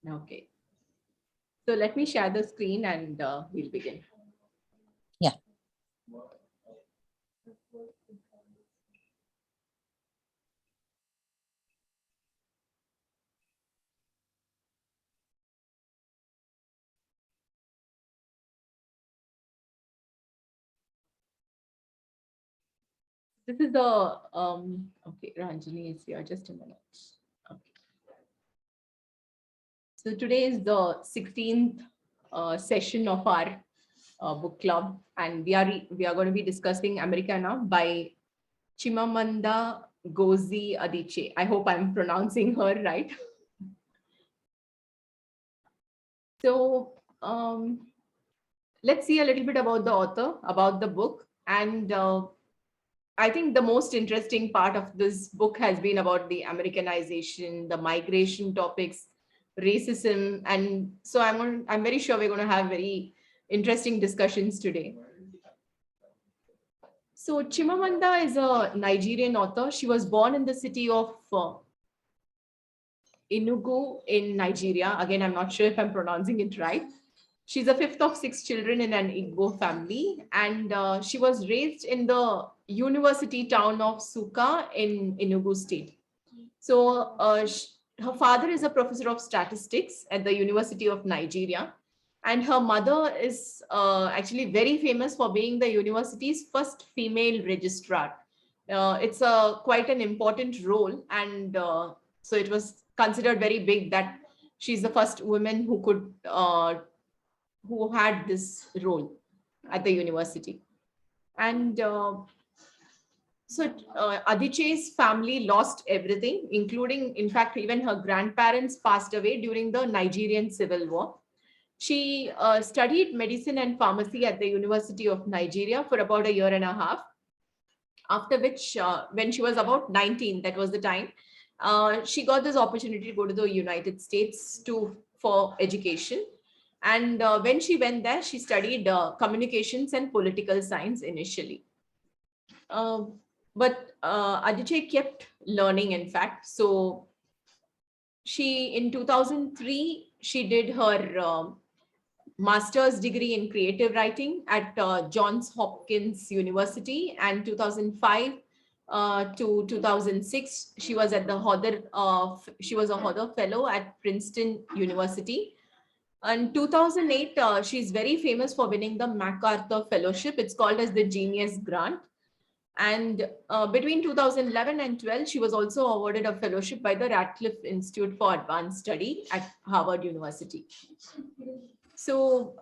Okay. So let me share the screen and we'll begin. Yeah. This is the, okay, Ranjini is here, just a minute. Okay. So today is the 16th session of our book club, and we are going to be discussing Americana by Chimamanda Ngozi Adichie. I hope I'm pronouncing her right. So let's see a little bit about the author, about the book, and I think the most interesting part of this book has been about the Americanization, the migration topics, racism, and so I'm very sure we're going to have very interesting discussions today. So Chimamanda is a Nigerian author. She was born in the city of Enugu in Nigeria. Again, I'm not sure if I'm pronouncing it right. She's the fifth of six children in an Igbo family, and she was raised in the university town of Suka in Enugu state. So her father is a professor of statistics at the University of Nigeria, and her mother is actually very famous for being the university's first female registrar. It's quite an important role, and so it was considered very big that she's the first woman who had this role at the university. And Adichie's family lost everything, including, in fact, even her grandparents passed away during the Nigerian Civil War. She studied medicine and pharmacy at the University of Nigeria for about a year and a half, after which, when she was about 19, that was the time, she got this opportunity to go to the United States for education. And when she went there, she studied communications and political science initially. But Adichie kept learning, in fact. So in 2003, she did her master's degree in creative writing at Johns Hopkins University, and 2005 to 2006, she was at she was a Hodder Fellow at Princeton University. In 2008, she's very famous for winning the MacArthur Fellowship. It's called as the Genius Grant. And between 2011 and 12, she was also awarded a fellowship by the Radcliffe Institute for Advanced Study at Harvard University. So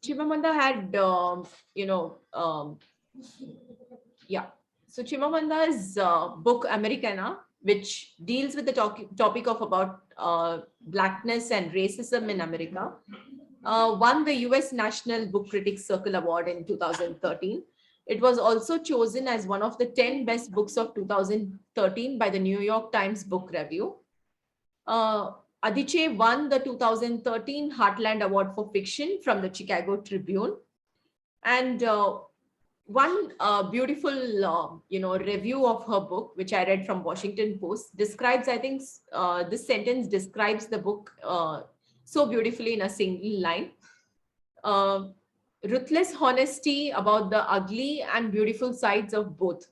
Chimamanda had, yeah. So Chimamanda's book Americana, which deals with the topic of about Blackness and racism in America, won the US National Book Critics Circle Award in 2013. It was also chosen as one of the 10 best books of 2013 by the New York Times Book Review. Adichie won the 2013 Heartland Award for Fiction from the Chicago Tribune. And one beautiful, review of her book, which I read from Washington Post, describes, I think this sentence describes the book so beautifully in a single line. Ruthless honesty about the ugly and beautiful sides of both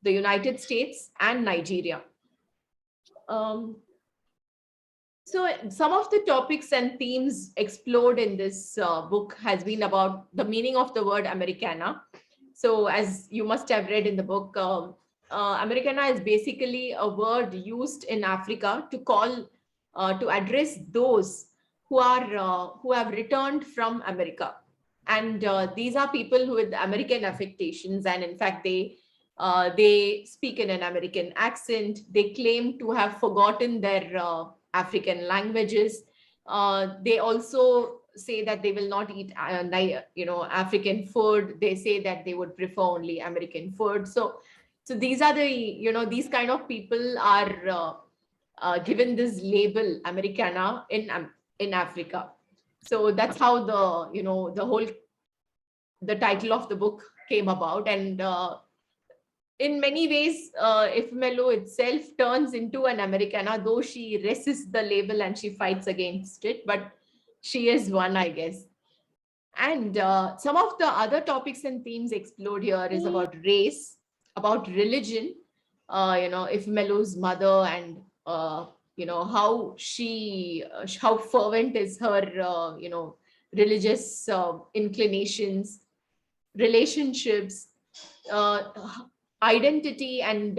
the United States and Nigeria. So some of the topics and themes explored in this book has been about the meaning of the word Americana. So as you must have read in the book, Americana is basically a word used in Africa to call, to address those who have returned from America. And these are people who with American affectations, and in fact, they speak in an American accent. They claim to have forgotten their African languages. They also say that they will not eat, African food. They say that they would prefer only American food. So these are the, these kind of people are given this label Americana in Africa. So that's how the title of the book came about. And in many ways, if Melo itself turns into an Americana, though she resists the label and she fights against it, but she is one, I guess. And some of the other topics and themes explored here is about race, about religion, if Melo's mother and, how fervent is her, religious inclinations, relationships, uh, identity, and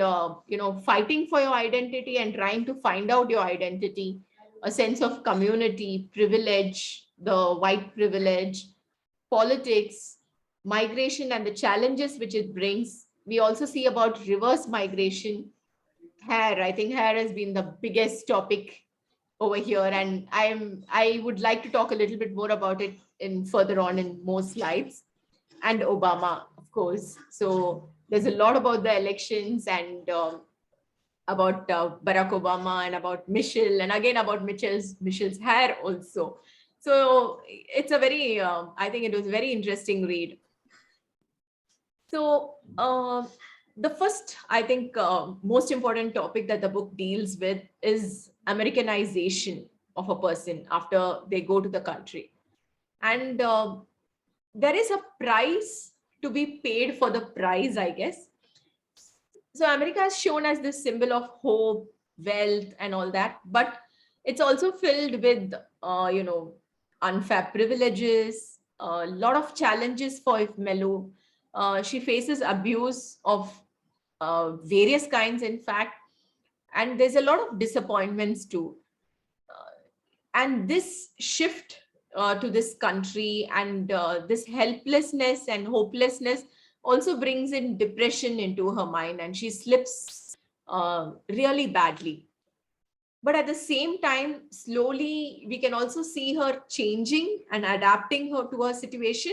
fighting for your identity and trying to find out your identity, a sense of community, privilege, the white privilege, politics, migration, and the challenges which it brings. We also see about reverse migration. Hair, I think hair has been the biggest topic over here, and I would like to talk a little bit more about it in further on in more slides. And Obama, of course. So there's a lot about the elections, and about Barack Obama, and about Michelle, and again about Michelle's hair also. So it's a very, I think it was a very interesting read. So the first, I think, most important topic that the book deals with is Americanization of a person after they go to the country. And there is a price to be paid for the prize, I guess. So America is shown as this symbol of hope, wealth, and all that, but it's also filled with, unfair privileges, a lot of challenges for if Melu. She faces abuse of various kinds, in fact, and there's a lot of disappointments too. And this shift to this country, and this helplessness and hopelessness also brings in depression into her mind, and she slips really badly. But at the same time, slowly we can also see her changing and adapting her to her situation.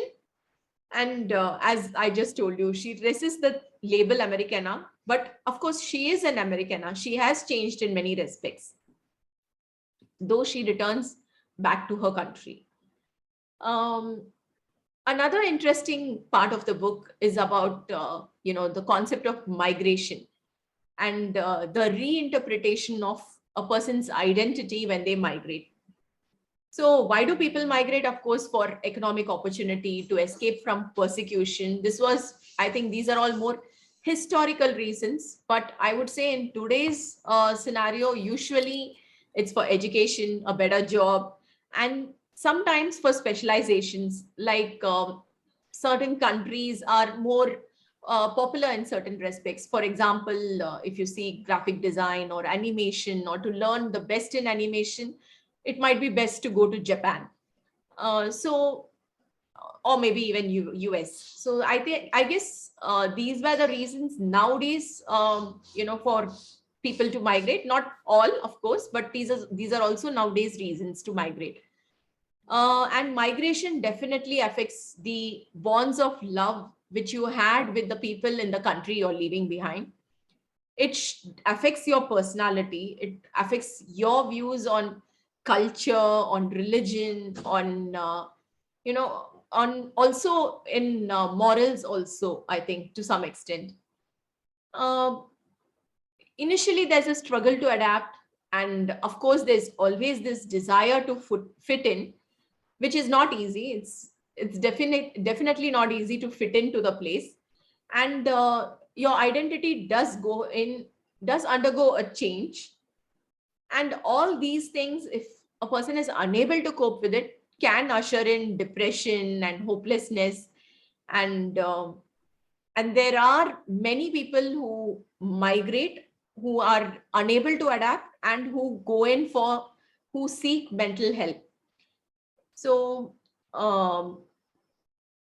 And as I just told you, she resists the label Americana, but of course she is an Americana. She has changed in many respects, though she returns back to her country. Um, Another interesting part of the book is about, the concept of migration, and the reinterpretation of a person's identity when they migrate. So why do people migrate? Of course, for economic opportunity, to escape from persecution. This was, I think these are all more historical reasons, but I would say in today's scenario, usually it's for education, a better job, and sometimes for specializations, like certain countries are more popular in certain respects. For example, if you see graphic design or animation, or to learn the best in animation, it might be best to go to Japan. So, or maybe even US. So I guess these were the reasons nowadays, for people to migrate. Not all, of course, but these are also nowadays reasons to migrate. And migration definitely affects the bonds of love which you had with the people in the country you're leaving behind. It affects your personality. It affects your views on culture, on religion, on, on also in morals also, I think, to some extent. Uh, Initially, there's a struggle to adapt. And of course, there's always this desire to fit in, which is not easy. It's definitely not easy to fit into the place. And your identity does undergo a change. And all these things, if a person is unable to cope with it, can usher in depression and hopelessness. And and there are many people who migrate, who are unable to adapt, and who seek mental help. So um,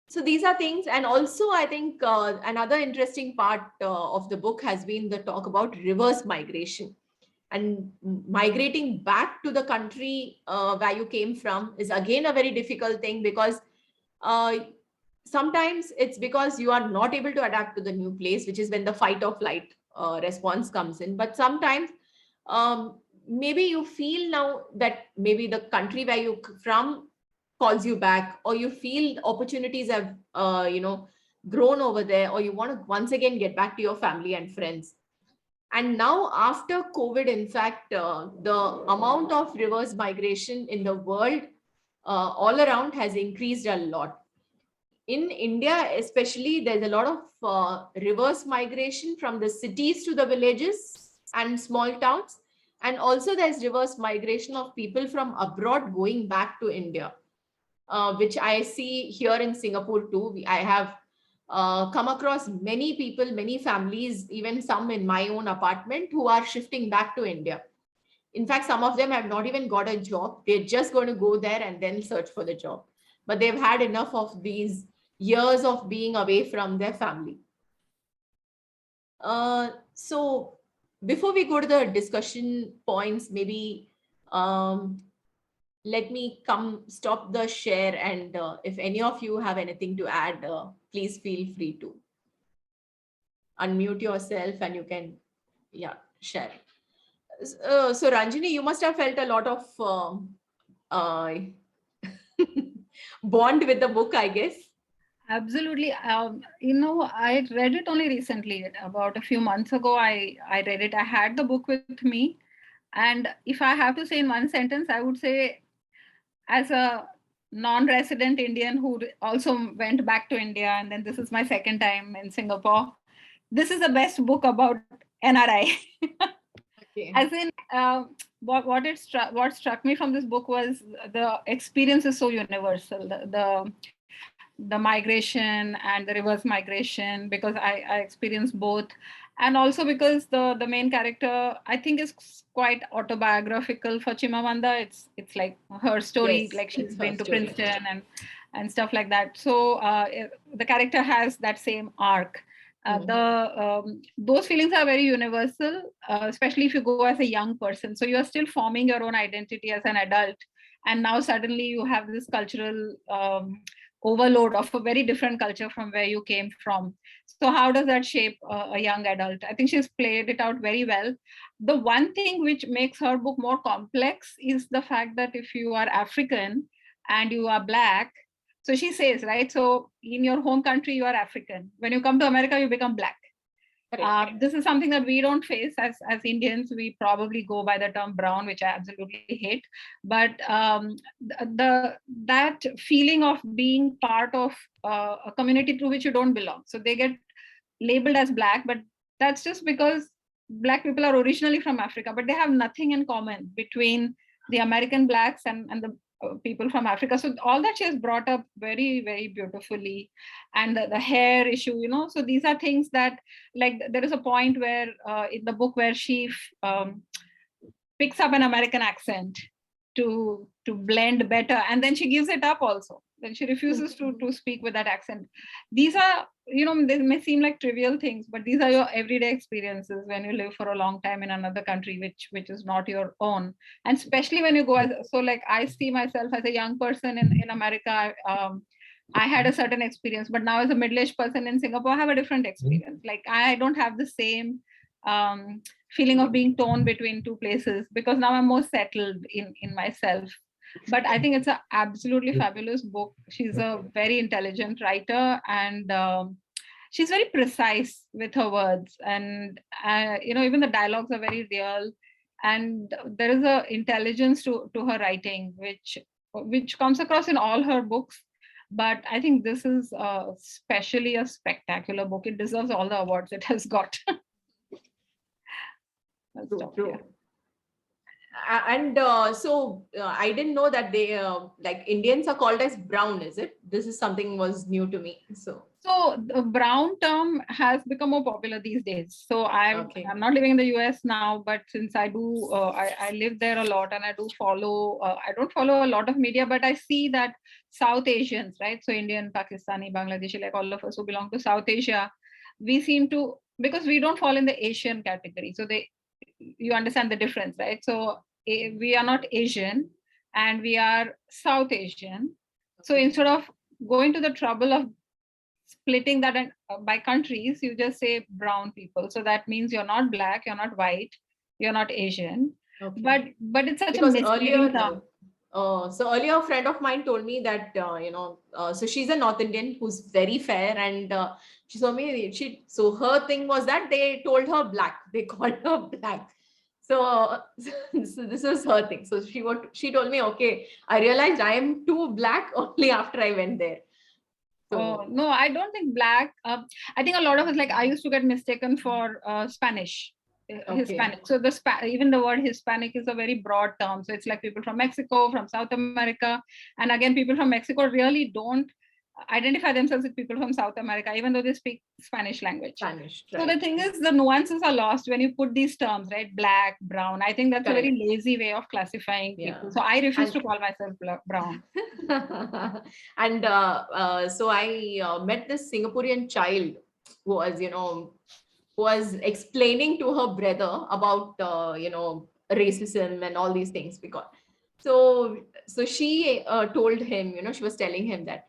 so these are things. And also, I think another interesting part of the book has been the talk about reverse migration. And migrating back to the country where you came from is again a very difficult thing, because uh, sometimes it's because you are not able to adapt to the new place, which is when the fight or flight response comes in. But sometimes maybe you feel now that maybe the country where you from calls you back, or you feel opportunities have grown over there, or you want to once again get back to your family and friends. And now, after COVID, in fact, the amount of reverse migration in the world all around has increased a lot. In India, especially, there's a lot of reverse migration from the cities to the villages and small towns. And also, there's reverse migration of people from abroad going back to India, which I see here in Singapore too. I have come across many people, many families, even some in my own apartment, who are shifting back to India. In fact, some of them have not even got a job. They're just going to go there and then search for the job. But they've had enough of these years of being away from their family. So before we go to the discussion points, maybe let me stop the share, and if any of you have anything to add, please feel free to unmute yourself and you can share. So Ranjini, you must have felt a lot of bond with the book, I guess. Absolutely. I read it only recently. About a few months ago, I read it. I had the book with me. And if I have to say in one sentence, I would say, as a non-resident Indian who also went back to India, and then this is my second time in Singapore, this is the best book about NRI. Okay. As in, what struck me from this book was the experience is so universal. The migration and the reverse migration, because I experienced both, and also because the main character, I think, is quite autobiographical for Chimamanda. It's like her story, yes, like she's been to Princeton and stuff like that. So the character has that same arc. Those feelings are very universal, especially if you go as a young person. So you are still forming your own identity as an adult, and now suddenly you have this cultural overload of a very different culture from where you came from. So how does that shape a young adult? I think she's played it out very well. The one thing which makes her book more complex is the fact that if you are African and you are Black, so she says, right, so in your home country, you are African. When you come to America, you become Black. This is something that we don't face as Indians. We probably go by the term brown, which I absolutely hate. But that feeling of being part of a community to which you don't belong. So they get labeled as Black, but that's just because Black people are originally from Africa, but they have nothing in common between the American Blacks and the people from Africa. So all that she has brought up very, very beautifully. And the hair issue, so these are things that, like, there is a point where in the book where she picks up an American accent to blend better, and then she gives it up also. Then she refuses to speak with that accent. These are, they may seem like trivial things, but these are your everyday experiences when you live for a long time in another country, which is not your own. And especially when you go so like I see myself as a young person in America. I had a certain experience, but now as a middle-aged person in Singapore, I have a different experience. Like I don't have the same feeling of being torn between two places, because now I'm more settled in myself. But I think it's an absolutely fabulous book. She's a very intelligent writer, and she's very precise with her words. And, even the dialogues are very real. And there is an intelligence to her writing, which comes across in all her books. But I think this is especially a spectacular book. It deserves all the awards it has got. True. And so I didn't know that they like Indians are called as brown, is it? This is something was new to me. So the brown term has become more popular these days. So I'm not living in the US now, but since I do, I live there a lot, and I do follow, I don't follow a lot of media, but I see that South Asians, right? So Indian, Pakistani, Bangladeshi, like all of us who belong to South Asia, we seem to, because we don't fall in the Asian category. So you understand the difference, right? So we are not Asian and we are South Asian. So instead of going to the trouble of splitting that by countries, you just say brown people. So that means you're not Black, you're not white, you're not Asian. Okay. But it's such a misleading term. So earlier, a friend of mine told me that so she's a North Indian who's very fair, and she told me so her thing was that they told her black, they called her black. So, so this was her thing. So she told me, okay, I realized I am too black only after I went there. Oh, So no, I don't think black. I think a lot of us, like I used to get mistaken for Spanish, okay, Hispanic. So even the word Hispanic is a very broad term. So it's like people from Mexico, from South America. And again, people from Mexico really don't identify themselves with people from South America, even though they speak Spanish language. Spanish, So the right? thing is, the nuances are lost when you put these terms, right? Black, brown. I think that's a Correct. very lazy way of classifying Yeah. people. So I refuse And to call myself brown. and so I met this Singaporean child who was, who was explaining to her brother about, racism and all these things. Because so she told him, she was telling him that,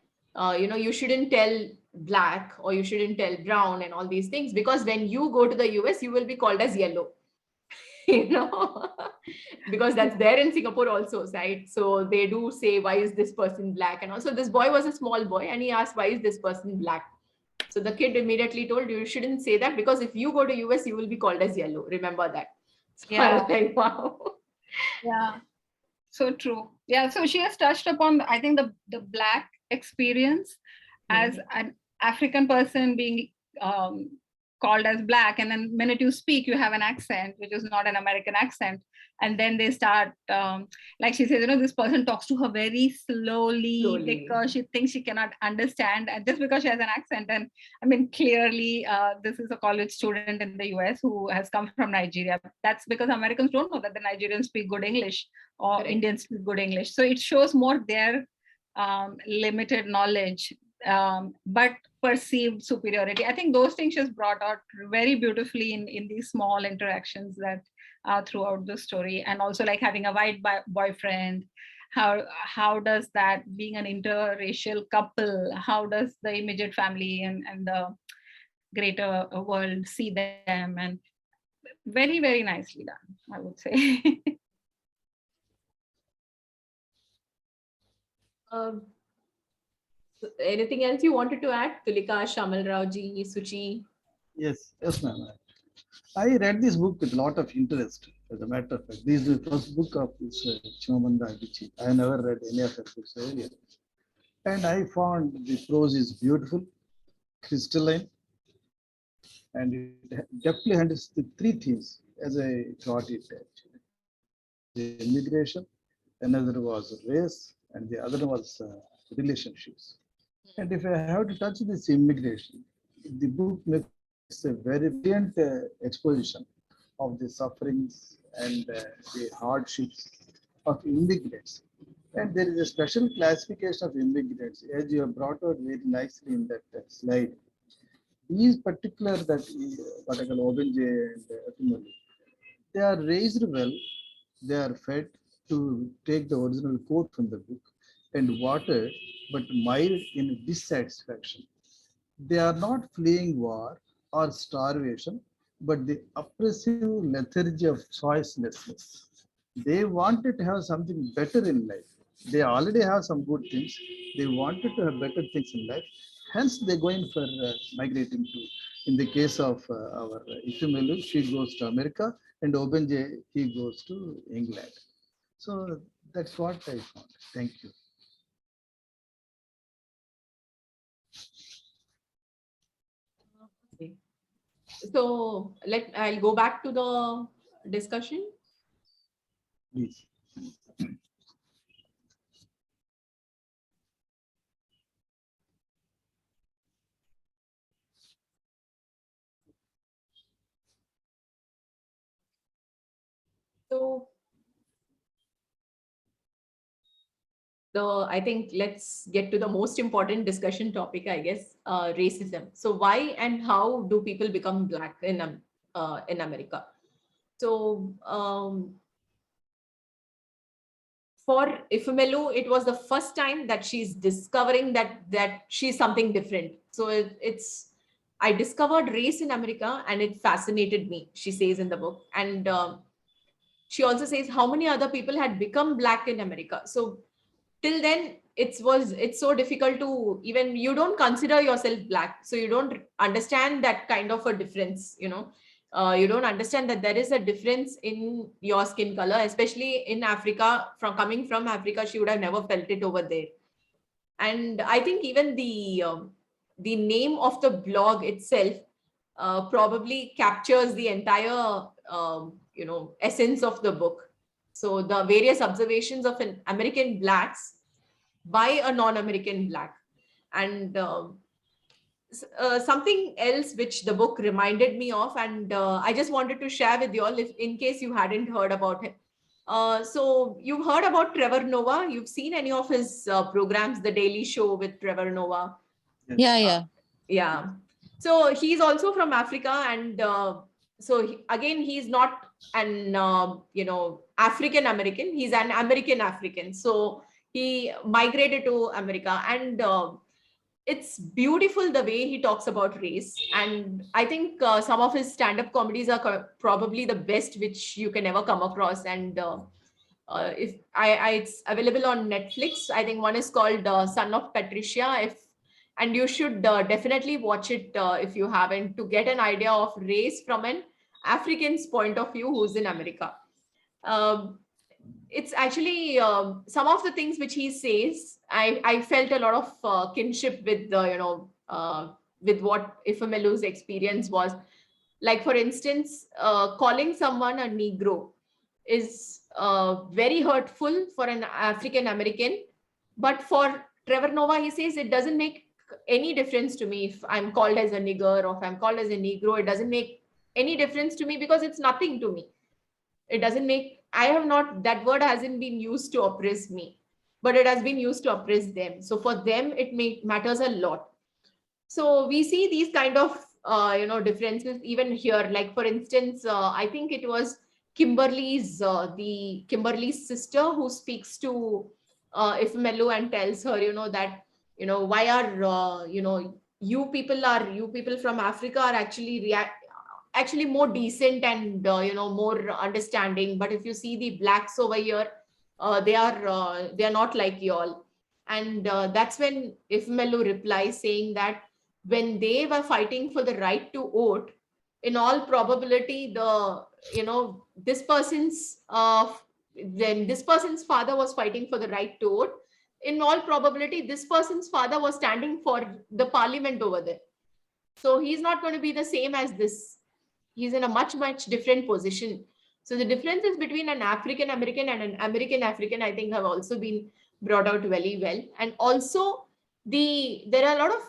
you shouldn't tell black or you shouldn't tell brown and all these things, because when you go to the US, you will be called as yellow. you know because that's there in Singapore also, right? So they do say, why is this person black? And also this boy was a small boy and he asked, why is this person black? So the kid immediately told, you shouldn't say that, because if you go to US, you will be called as yellow, remember that. So I Yeah. was like, wow. Yeah. So true. Yeah. So she has touched upon, I think, the black experience as an African person being um, called as black, and then minute you speak, you have an accent which is not an American accent, and then they start like she says, this person talks to her very slowly Slowly. because she thinks she cannot understand, and just because she has an accent. And I mean, clearly, this is a college student in the US who has come from Nigeria. That's because Americans don't know that the Nigerians speak good English or Correct. Indians speak good English. So it shows more their limited knowledge, but perceived superiority. I think those things just brought out very beautifully in these small interactions that throughout the story. And also like having a white boyfriend, how does that, being an interracial couple, how does the immediate family and the greater world see them, and very, very nicely done, I would say. um, so anything else you wanted to add, Tulika, Shamal Raoji, Suchi? Yes, ma'am. I read this book with a lot of interest. As a matter of fact, this is the first book of this Chimamanda Adichie. I never read any of her books earlier, and I found the prose is beautiful, crystalline, and it definitely handles the three themes as I got it. Actually, one was immigration, another was race, and the other was relationships. And if I have to touch this immigration, the book makes a very brilliant exposition of the sufferings and the hardships of immigrants. And there is a special classification of immigrants, as you have brought out very nicely in that slide. These particular that what I call Obenje and Atimali, they are raised well, they are fed, to take the original quote from the book, and watered but mired in dissatisfaction. They are not fleeing war or starvation, but the oppressive lethargy of choicelessness. They wanted to have something better in life. They already have some good things. They wanted to have better things in life. Hence, they go in for migrating to. In the case of our Ifemelu, she goes to America, and Obenje, he goes to England. So that's what I found. Thank you. Okay. So I'll go back to the discussion. Please. So I think let's get to the most important discussion topic, I guess, racism. So why and how do people become black in America? So for Ifemelu, it was the first time that she's discovering that she's something different. So it's I discovered race in America and it fascinated me, she says in the book. And she also says how many other people had become black in America. So till then, it's so difficult to even, you don't consider yourself black, so you don't understand that kind of a difference, you don't understand that there is a difference in your skin color, especially in Africa. From coming from Africa, she would have never felt it over there. And I think even the name of the blog itself probably captures the entire essence of the book. So the various observations of an American blacks by a non-American black. And something else which the book reminded me of, and I just wanted to share with you all, if in case you hadn't heard about him. So you've heard about Trevor Noah. You've seen any of his programs, The Daily Show with Trevor Noah? Yeah. Yeah. So he's also from Africa, and again, he's not an African American. He's an American African. So he migrated to America, and it's beautiful the way he talks about race. And I think some of his stand-up comedies are probably the best which you can ever come across. And if it's available on Netflix. I think one is called Son of Patricia. And you should definitely watch it if you haven't, to get an idea of race from an African's point of view who's in America. It's actually some of the things which he says, I felt a lot of kinship with with what Ifamelu's experience was. Like, for instance, calling someone a Negro is very hurtful for an African American. But for Trevor Noah, he says it doesn't make any difference to me if I'm called as a nigger or if I'm called as a Negro. It doesn't make any difference to me because it's nothing to me. It doesn't make, that word hasn't been used to oppress me, but it has been used to oppress them. So for them, it matters a lot. So we see these kind of, differences even here. Like, for instance, I think it was Kimberly's sister who speaks to Ifemelu and tells her, that, why are, you people from Africa are actually more decent and more understanding, but if you see the blacks over here, they are not like y'all. And that's when Ifemelu replies saying that when they were fighting for the right to vote, in all probability this person's father was fighting for the right to vote, in all probability this person's father was standing for the parliament over there. So he's not going to be the same as this. He's in a much, much different position. So the differences between an African American and an American African, I think, have also been brought out very well. And also there are a lot of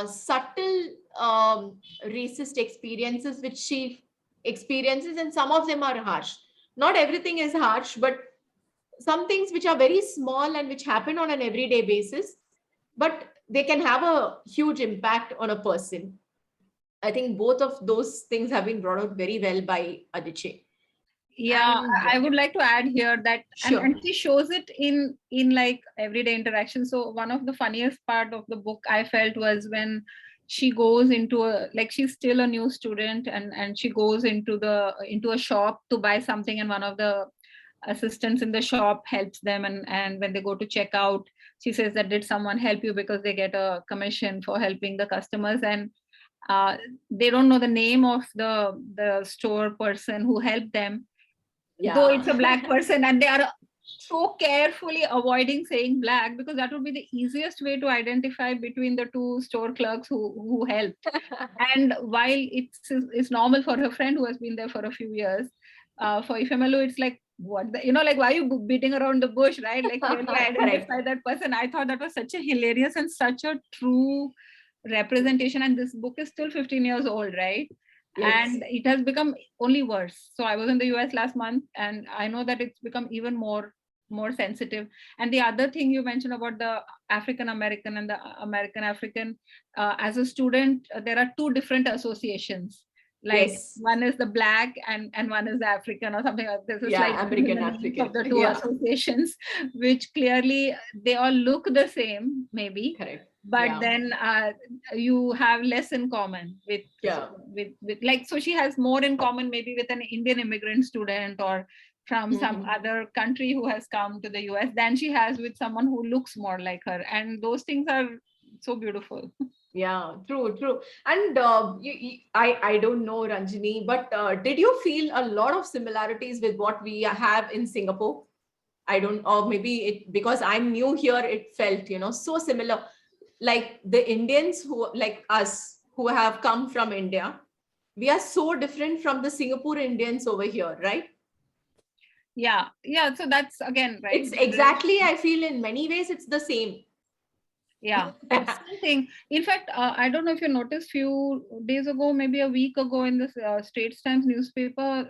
subtle racist experiences which she experiences, and some of them are harsh. Not everything is harsh, but some things which are very small and which happen on an everyday basis, but they can have a huge impact on a person. I think both of those things have been brought out very well by Adichie. Yeah, I would like to add here that, Sure. and she shows it in like everyday interaction. So one of the funniest part of the book I felt was when she goes into she's still a new student, and she goes into a shop to buy something, and one of the assistants in the shop helps them, and when they go to check out, she says that, did someone help you, because they get a commission for helping the customers. And they don't know the name of the store person who helped them, though it's a black person, and they are so carefully avoiding saying black, because that would be the easiest way to identify between the two store clerks who helped. And while it's normal for her friend who has been there for a few years, for Ifemelu, it's like, what why are you beating around the bush, right? Like, really identify that person. I thought that was such a hilarious and such a true representation. And this book is still 15 years old, right? Yes. And it has become only worse. So I was in the US last month, and I know that it's become even more sensitive. And the other thing you mentioned about the African American and the American African, as a student, there are two different associations. Like, yes, one is the black and one is the African or something like this. It's like American African of the two associations, which clearly they all look the same, maybe. Correct. But then you have less in common with like, so she has more in common maybe with an Indian immigrant student, or from some other country who has come to the US than she has with someone who looks more like her. And those things are so beautiful. Yeah, true. And I don't know, Ranjini, but did you feel a lot of similarities with what we have in Singapore? I don't, or maybe it, because I'm new here, it felt, so similar. Like the Indians who, like us, who have come from India, we are so different from the Singapore Indians over here, right? Yeah. So that's again, right? It's exactly, I feel in many ways, it's the same. Yeah, it's something. In fact, I don't know if you noticed, few days ago, maybe a week ago, in the Straits Times newspaper,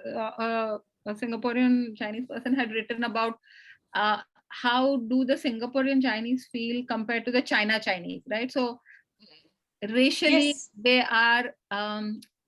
a Singaporean Chinese person had written about how do the Singaporean Chinese feel compared to the China Chinese, right? So racially, Yes. they are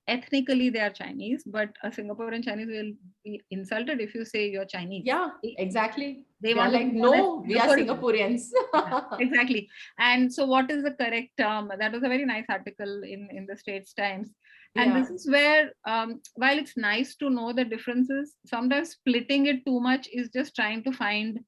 ethnically they are Chinese, but a Singaporean Chinese will be insulted if you say you're Chinese. Yeah, exactly. They want want like, to be known as no, we are Singaporeans. Yeah, exactly. And so what is the correct term? That was a very nice article in the Straits Times. And Yeah. this is where, while it's nice to know the differences, sometimes splitting it too much is just trying to find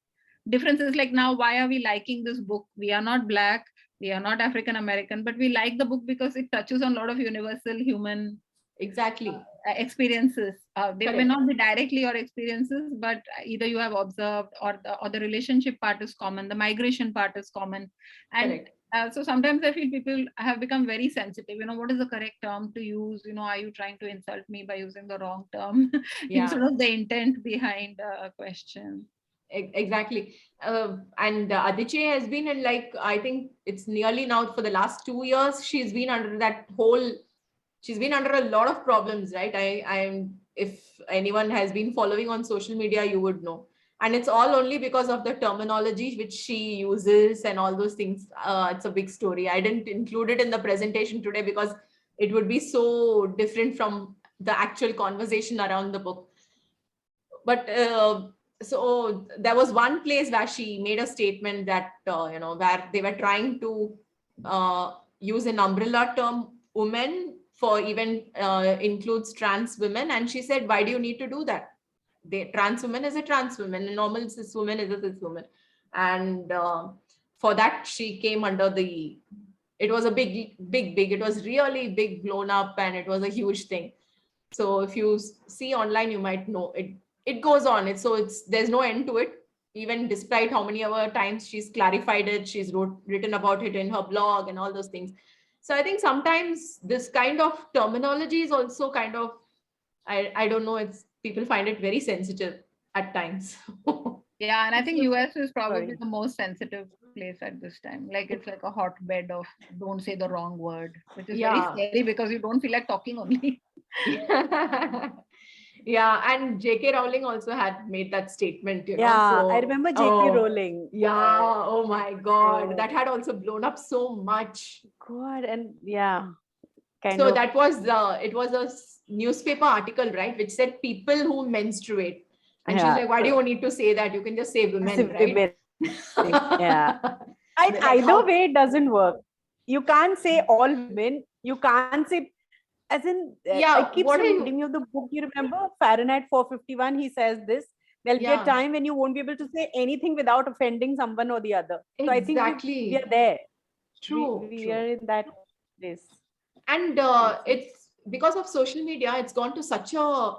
differences. Like, now, why are we liking this book? We are not Black, we are not African American, but we like the book because it touches on a lot of universal human Exactly. experiences. They may Correct. not be directly your experiences, but either you have observed, or the relationship part is common, the migration part is common. And so sometimes I feel people have become very sensitive. What is the correct term to use? Are you trying to insult me by using the wrong term? Yeah. Instead of the intent behind a question. Exactly. And Adichie has been in, like, I think it's nearly now for the last 2 years, she's been under a lot of problems, right? If anyone has been following on social media, you would know. And it's all only because of the terminology which she uses and all those things. It's a big story. I didn't include it in the presentation today because it would be so different from the actual conversation around the book. But so there was one place where she made a statement that, where they were trying to use an umbrella term, women, for even includes trans women. And she said, why do you need to do that? Trans woman is a trans woman, a normal cis woman is a cis woman. And for that, she came under it was a big, it was really big, blown up, and it was a huge thing. So if you see online, you might know it goes on. There's no end to it. Even despite how many other times she's clarified it, she's written about it in her blog and all those things. So I think sometimes this kind of terminology is also kind of, I don't know, people find it very sensitive at times. Yeah, and I think US is probably the most sensitive place at this time. Like, it's like a hotbed of don't say the wrong word, which is very scary because you don't feel like talking only. Yeah, and J.K. Rowling also had made that statement, I remember J.K. Rowling. Yeah, oh my God, that had also blown up so much. God, and that was it was a newspaper article, right, which said people who menstruate, and she's like, why do you need to say that? You can just say women, right? Yeah. Either way, it doesn't work. You can't say all women. You can't say, as in, I keep reminding you of the book. You remember Fahrenheit 451? He says this. There'll be a time when you won't be able to say anything without offending someone or the other. So I think we are there. True. We are in that place. And it's because of social media, it's gone to such a,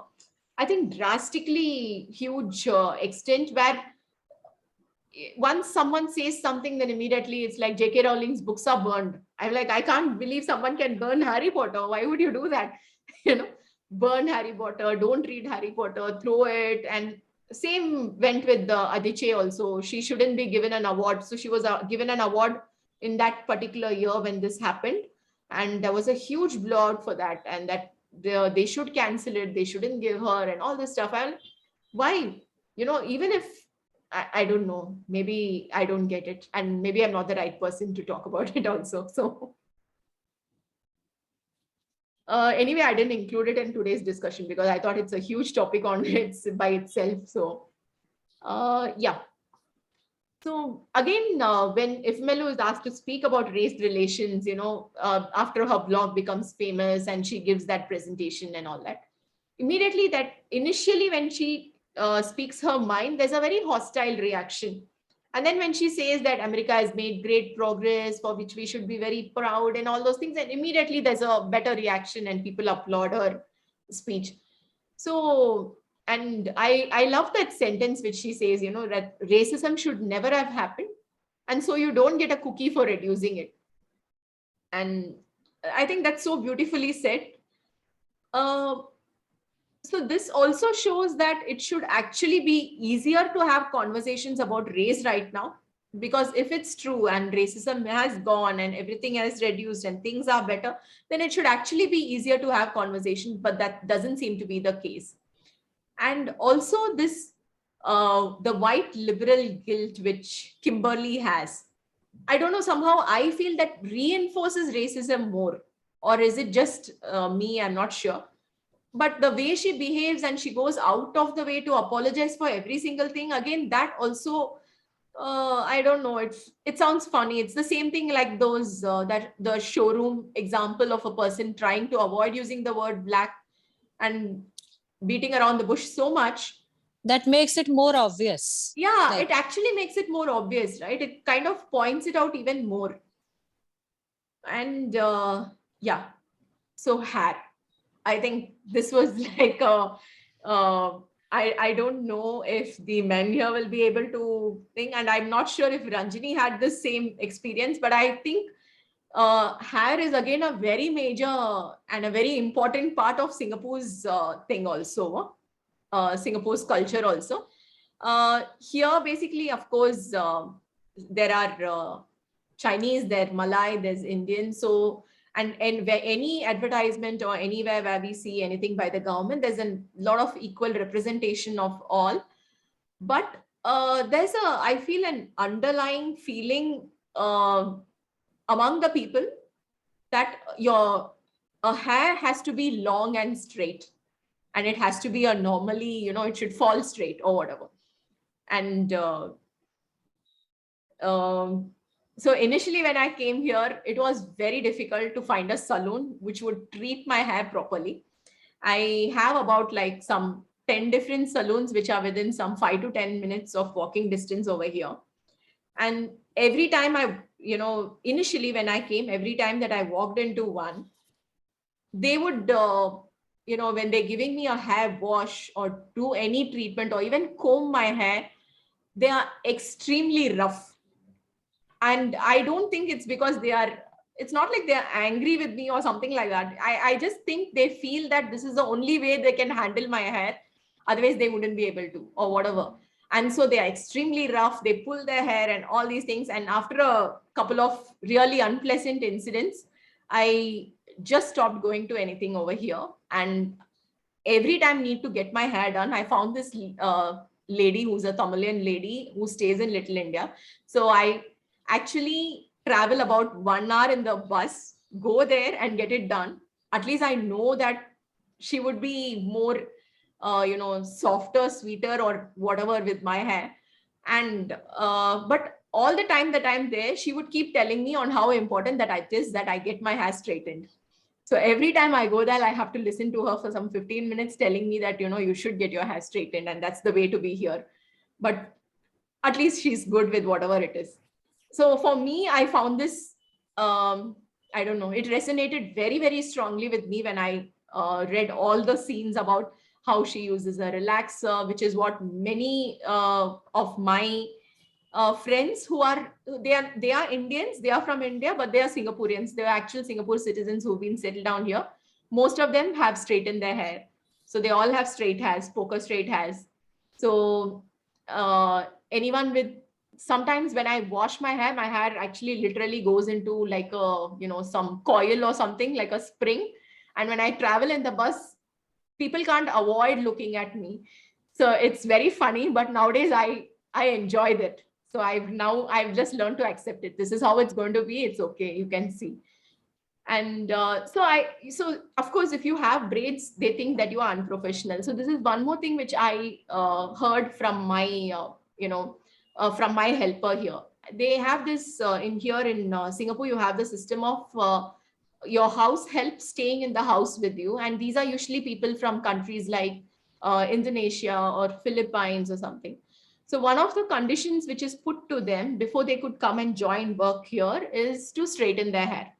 I think, drastically huge extent where once someone says something, then immediately it's like J.K. Rowling's books are burned. I'm like, I can't believe someone can burn Harry Potter. Why would you do that? Burn Harry Potter, don't read Harry Potter, throw it. And same went with the Adichie also. She shouldn't be given an award. So she was given an award in that particular year when this happened. And there was a huge blowout for that. And that they should cancel it. They shouldn't give her and all this stuff. And why? Even if, I don't know, maybe I don't get it. And maybe I'm not the right person to talk about it also. So anyway, I didn't include it in today's discussion because I thought it's a huge topic on it by itself. So yeah. So again, if Melu is asked to speak about race relations, after her blog becomes famous and she gives that presentation and all that, immediately that initially when she speaks her mind, there's a very hostile reaction. And then when she says that America has made great progress for which we should be very proud and all those things, and immediately there's a better reaction and people applaud her speech. So, and I love that sentence which she says, you know, that racism should never have happened. And so you don't get a cookie for reducing it. And I think that's so beautifully said. So this also shows that it should actually be easier to have conversations about race right now, because if it's true and racism has gone and everything has reduced and things are better, then it should actually be easier to have conversations, but that doesn't seem to be the case. And also this, the white liberal guilt which Kimberly has, I don't know, somehow I feel that reinforces racism more. Or is it just me? I'm not sure. But the way she behaves and she goes out of the way to apologize for every single thing, again, that also, I don't know, it sounds funny. It's the same thing like those, that the showroom example of a person trying to avoid using the word black and beating around the bush so much. That makes it more obvious. Yeah, like, it actually makes it more obvious, right? It kind of points it out even more. And yeah, so hair. I think this was like I don't know if the men here will be able to think, and I'm not sure if Ranjini had the same experience, but I think hair is again a very major and a very important part of Singapore's thing also, Singapore's culture also. Here, basically, of course, there are Chinese, there's Malay, there's Indian. So, and where any advertisement or anywhere where we see anything by the government, there's a lot of equal representation of all. But there's I feel an underlying feeling among the people that your hair has to be long and straight, and it has to be a normally, you know, it should fall straight or whatever. And so initially when I came here, it was very difficult to find a salon which would treat my hair properly. I have about like some 10 different salons which are within some 5 to 10 minutes of walking distance over here. And every time I, you know, initially when I came, every time that I walked into one, they would, you know, when they're giving me a hair wash or do any treatment or even comb my hair, they are extremely rough. And I don't think it's because it's not like they're angry with me or something like that. I just think they feel that this is the only way they can handle my hair. Otherwise, they wouldn't be able to or whatever. And so they are extremely rough. They pull their hair and all these things. And after a couple of really unpleasant incidents, I just stopped going to anything over here. And every time I need to get my hair done, I found this lady who's a Tamilian lady who stays in Little India. So I actually travel about 1 hour in the bus, go there and get it done. At least I know that she would be more, you know, softer, sweeter or whatever with my hair. And, but all the time that I'm there, she would keep telling me on how important that it is that I get my hair straightened. So every time I go there, I have to listen to her for some 15 minutes telling me that, you know, you should get your hair straightened and that's the way to be here. But at least she's good with whatever it is. So for me, I found this, I don't know, it resonated very, very strongly with me when I read all the scenes about how she uses a relaxer, which is what many of my friends who are, they are Indians, they are from India, but they are Singaporeans. They are actual Singapore citizens who've been settled down here. Most of them have straightened their hair. So they all have straight hairs, poker straight hairs. So anyone with, sometimes when I wash my hair actually literally goes into like a, you know, some coil or something like a spring. And when I travel in the bus, people can't avoid looking at me. So it's very funny, but nowadays I enjoy that. So I've just learned to accept it. This is how it's going to be. It's okay. You can see. And so of course, if you have braids, they think that you are unprofessional. So this is one more thing which I heard from my, you know, from my helper here. They have this in Singapore, you have the system of your house help staying in the house with you. And these are usually people from countries like Indonesia or Philippines or something. So one of the conditions which is put to them before they could come and join work here is to straighten their hair.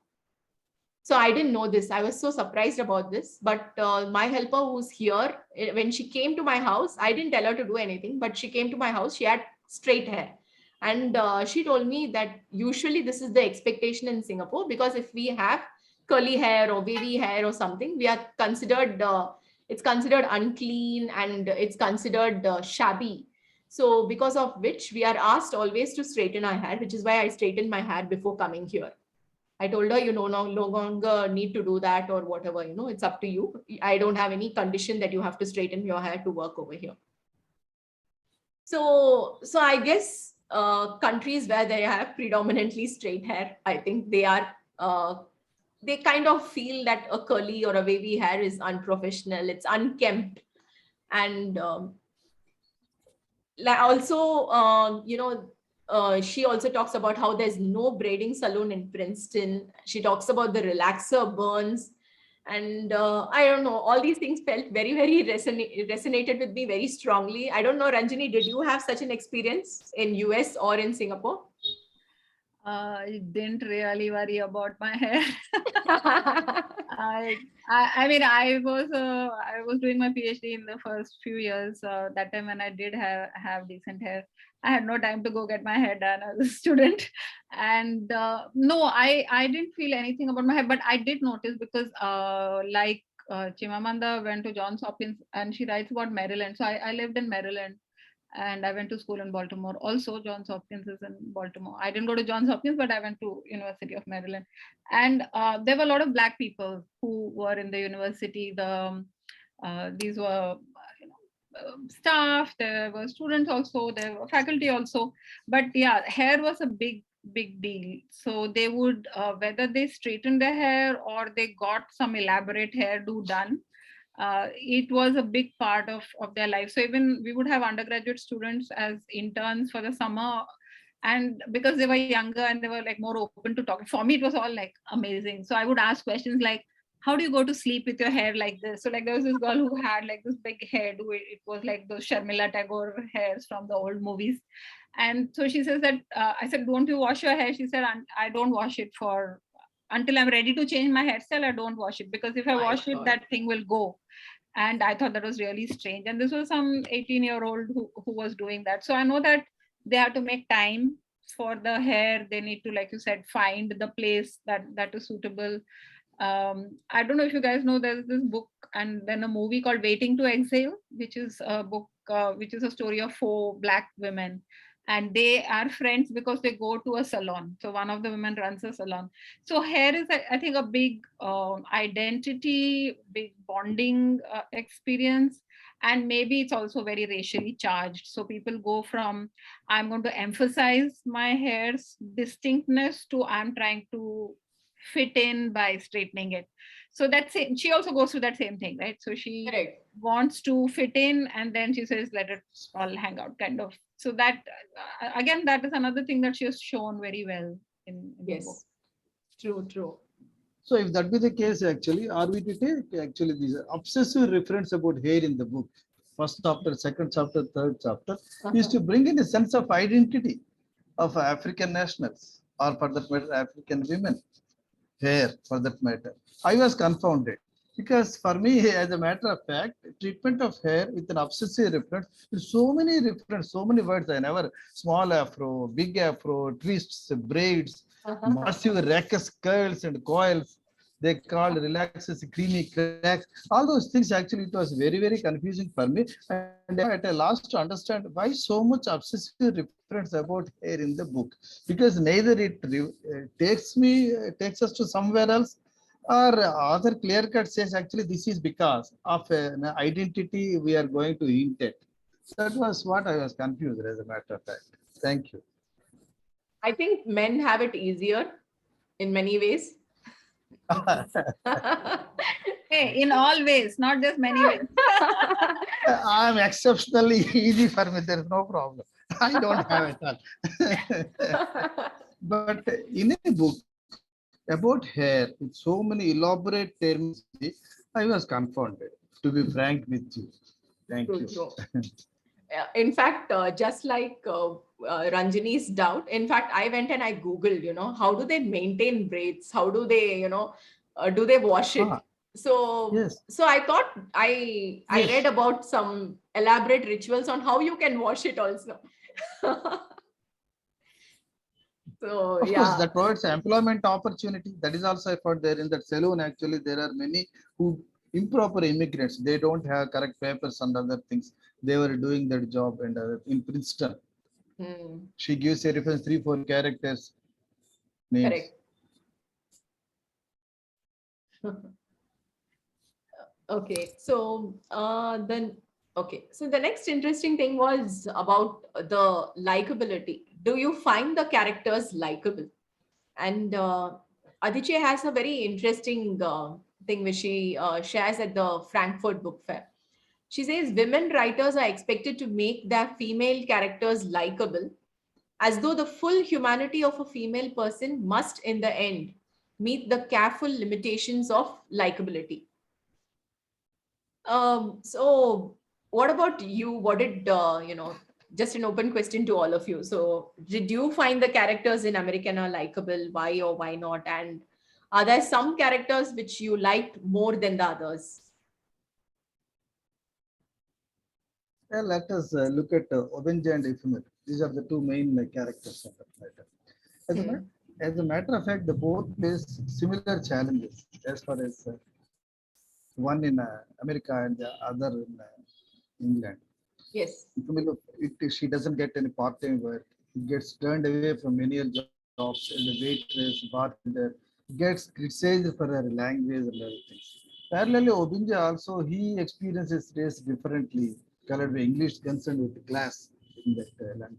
So I didn't know this. I was so surprised about this. But my helper who's here, when she came to my house, I didn't tell her to do anything, but she came to my house. She had straight hair. And she told me that usually this is the expectation in Singapore, because if we have curly hair or wavy hair or something, we are considered, it's considered unclean and it's considered shabby. So because of which we are asked always to straighten our hair, which is why I straightened my hair before coming here. I told her, no longer need to do that or whatever, it's up to you. I don't have any condition that you have to straighten your hair to work over here. So I guess countries where they have predominantly straight hair, I think they are, they kind of feel that a curly or a wavy hair is unprofessional, it's unkempt. And also, she also talks about how there's no braiding salon in Princeton. She talks about the relaxer burns. And I don't know, all these things felt very, very resonated with me very strongly. I don't know, Ranjini, did you have such an experience in US or in Singapore? I didn't really worry about my hair. I mean, I was doing my PhD in the first few years. That time when I did have decent hair, I had no time to go get my hair done as a student. And no, I didn't feel anything about my hair, but I did notice because Chimamanda went to Johns Hopkins and she writes about Maryland. So I lived in Maryland. And I went to school in Baltimore. Also, Johns Hopkins is in Baltimore. I didn't go to Johns Hopkins, but I went to University of Maryland. And there were a lot of Black people who were in the university. These were staff, there were students also, there were faculty also. But yeah, hair was a big deal. So they would, whether they straightened their hair or they got some elaborate hairdo done, it was a big part of their life. So even we would have undergraduate students as interns for the summer, and because they were younger and they were like more open to talk, for me it was all like amazing. So I would ask questions like, how do you go to sleep with your hair like this? So like there was this girl who had like this big hairdo. It was like those Sharmila Tagore hairs from the old movies. And so she says that, I said, don't you wash your hair? She said, I don't wash it until I'm ready to change my hairstyle, I don't wash it, because if I wash it, that thing will go. And I thought that was really strange. And this was some 18-year-old who was doing that. So I know that they have to make time for the hair. They need to, like you said, find the place that is suitable. I don't know if you guys know, there's this book and then a movie called Waiting to Exhale, which is a book, which is a story of 4 Black women. And they are friends because they go to a salon. So one of the women runs a salon. So hair is, I think, a big identity, big bonding experience. And maybe it's also very racially charged. So people go from, I'm going to emphasize my hair's distinctness to I'm trying to fit in by straightening it. So that's it. She also goes through that same thing, right? So she wants to fit in and then she says, let it all hang out, kind of. So that, again, that is another thing that she has shown very well in the book. True. So if that be the case, actually, are we to take actually these obsessive reference about hair in the book, first chapter, second chapter, third chapter, is to bring in a sense of identity of African nationals, or for that matter, African women, hair for that matter. I was confounded. Because for me, as a matter of fact, treatment of hair with an obsessive reference, so many reference, so many words. I never, small afro, big afro, twists, braids, massive raucous curls and coils. They called relaxes, creamy cracks. All those things, actually, it was very, very confusing for me. And at a loss to understand why so much obsessive reference about hair in the book. Because neither it takes us to somewhere else, or other clear cut says actually this is because of an identity we are going to hint at. That was what I was confused, as a matter of fact. Thank you. I think men have it easier in many ways. Hey, in all ways, not just many ways. I'm exceptionally easy for me. There's no problem. I don't have it all. But in a book about hair, with so many elaborate terms, I was confounded, to be frank with you. Thank True, you. true. In fact, just like Ranjani's doubt, in fact, I went and I Googled, how do they maintain braids? How do they, do they wash it? Ah, So, yes. so I thought I read about some elaborate rituals on how you can wash it also. So, Of course, yeah, that provides employment opportunity. That is also effort there in that saloon. Actually, there are many who improper immigrants. They don't have correct papers and other things. They were doing that job and in Princeton. hmm, She gives a reference 3-4 characters names. correct. Okay, so so the next interesting thing was about the likability. Do you find the characters likable? And Adichie has a very interesting thing which she shares at the Frankfurt Book Fair. She says women writers are expected to make their female characters likable, as though the full humanity of a female person must, in the end, meet the careful limitations of likability. So what about you? What did just an open question to all of you. So did you find the characters in Americana likable? Why or why not? And are there some characters which you liked more than the others? Let us look at Obenja and Ephemer. These are the two main characters of that matter. As a, Hmm. as a matter of fact, the both face similar challenges as far as one in America and the other in England. Yes. She doesn't get any part-time work. It gets turned away from many jobs as a waitress, bartender. Gets criticized for her language and other things. Parallelly, Obinja also he experiences race differently, colored by English concerned with class in that land.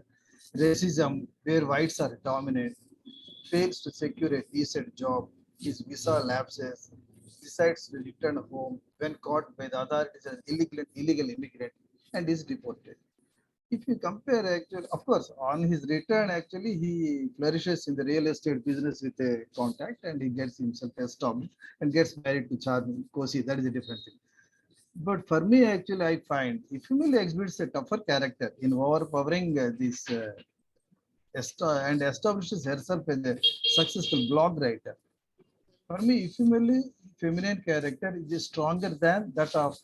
Racism, where whites are dominant, fails to secure a decent job, his visa lapses, decides to return home when caught by the authorities as illegal immigrant and is deported. If you compare actually, of course, on his return, actually, he flourishes in the real estate business with a contact and he gets himself established and gets married to Charming Kosi. That is a different thing. But for me, actually, I find if Emily exhibits a tougher character in overpowering this and establishes herself as a successful blog writer. For me, feminine character is stronger than that of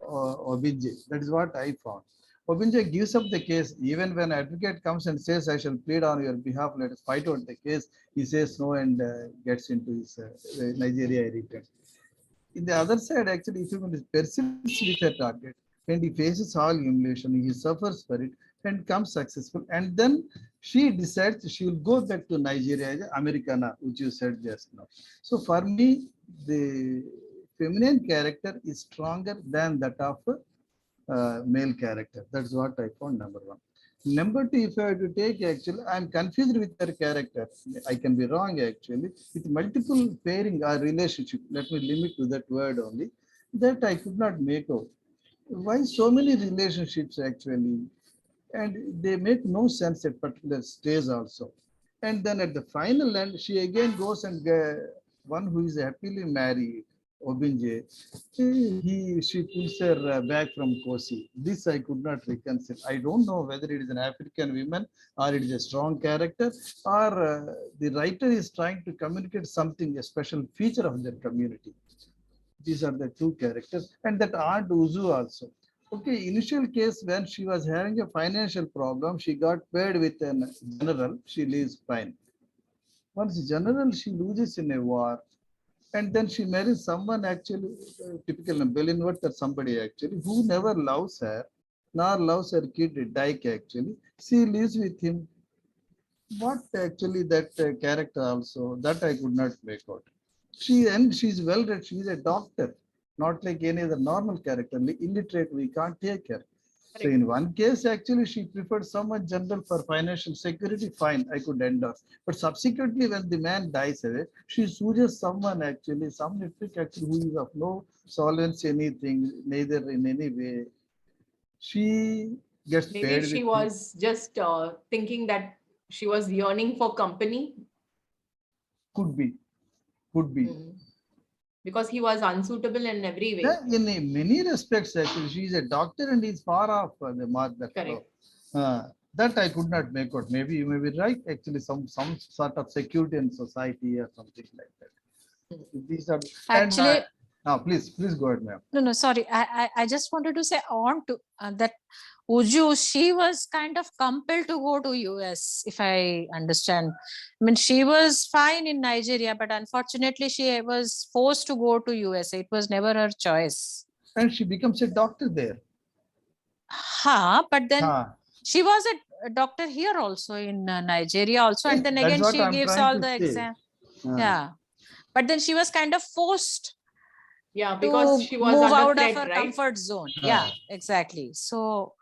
Obinje. That is what I found. Obinje gives up the case even when advocate comes and says, "I shall plead on your behalf. Let us fight out the case." He says no and gets into his Nigeria return. In the other side, actually, if human persists with her target and he faces all humiliation, he suffers for it and becomes successful. And then she decides she will go back to Nigeria as Americana, which you said just now. So for me, the feminine character is stronger than that of male character. That's what I found number one. Number two, if I have to take actually, I'm confused with her character. I can be wrong actually. With multiple pairing or relationship, let me limit to that word only, that I could not make out. Why so many relationships actually? And they make no sense at particular stage also. And then at the final end, she again goes and one who is happily married, Obinje, she pulls her back from Kosi. This I could not reconcile. I don't know whether it is an African woman or it is a strong character or the writer is trying to communicate something, a special feature of their community. These are the two characters. And that Aunt Uzu also. Okay, initial case when she was having a financial problem, she got paid with a general, she leaves fine. Once general, she loses in a war. And then she marries someone actually, typical Belinworth or somebody actually, who never loves her, nor loves her kid, Dyke actually. She lives with him. What actually that character also, that I could not make out. She's well read, she's a doctor, not like any other normal character, illiterate, we can't take her. So Correct. in one case, actually, she preferred someone general for financial security, fine, I could endorse. But subsequently, when the man dies away, she chooses someone actually, some metric actually who is of no solvency, anything, neither in any way. She gets Maybe paid she with him. was just thinking that she was yearning for company. Could be, could be. Hmm. because he was unsuitable in every way. Yeah, in many respects, actually, she is a doctor and is far off the mark. That Correct. that I could not make out. Maybe you may be right. Actually, some sort of security in society or something like that. These are Actually, please go ahead, ma'am. no, sorry. I just wanted to say on to that Uju, she was kind of compelled to go to US, if I understand. I mean, she was fine in Nigeria, but unfortunately, she was forced to go to US. It was never her choice. And she becomes a doctor there. But then she was a doctor here also in Nigeria also, and then again she gives all the exam. Yeah, but then she was kind of forced. Yeah, because she was move under out threat, of her right? comfort zone. Yeah, exactly. So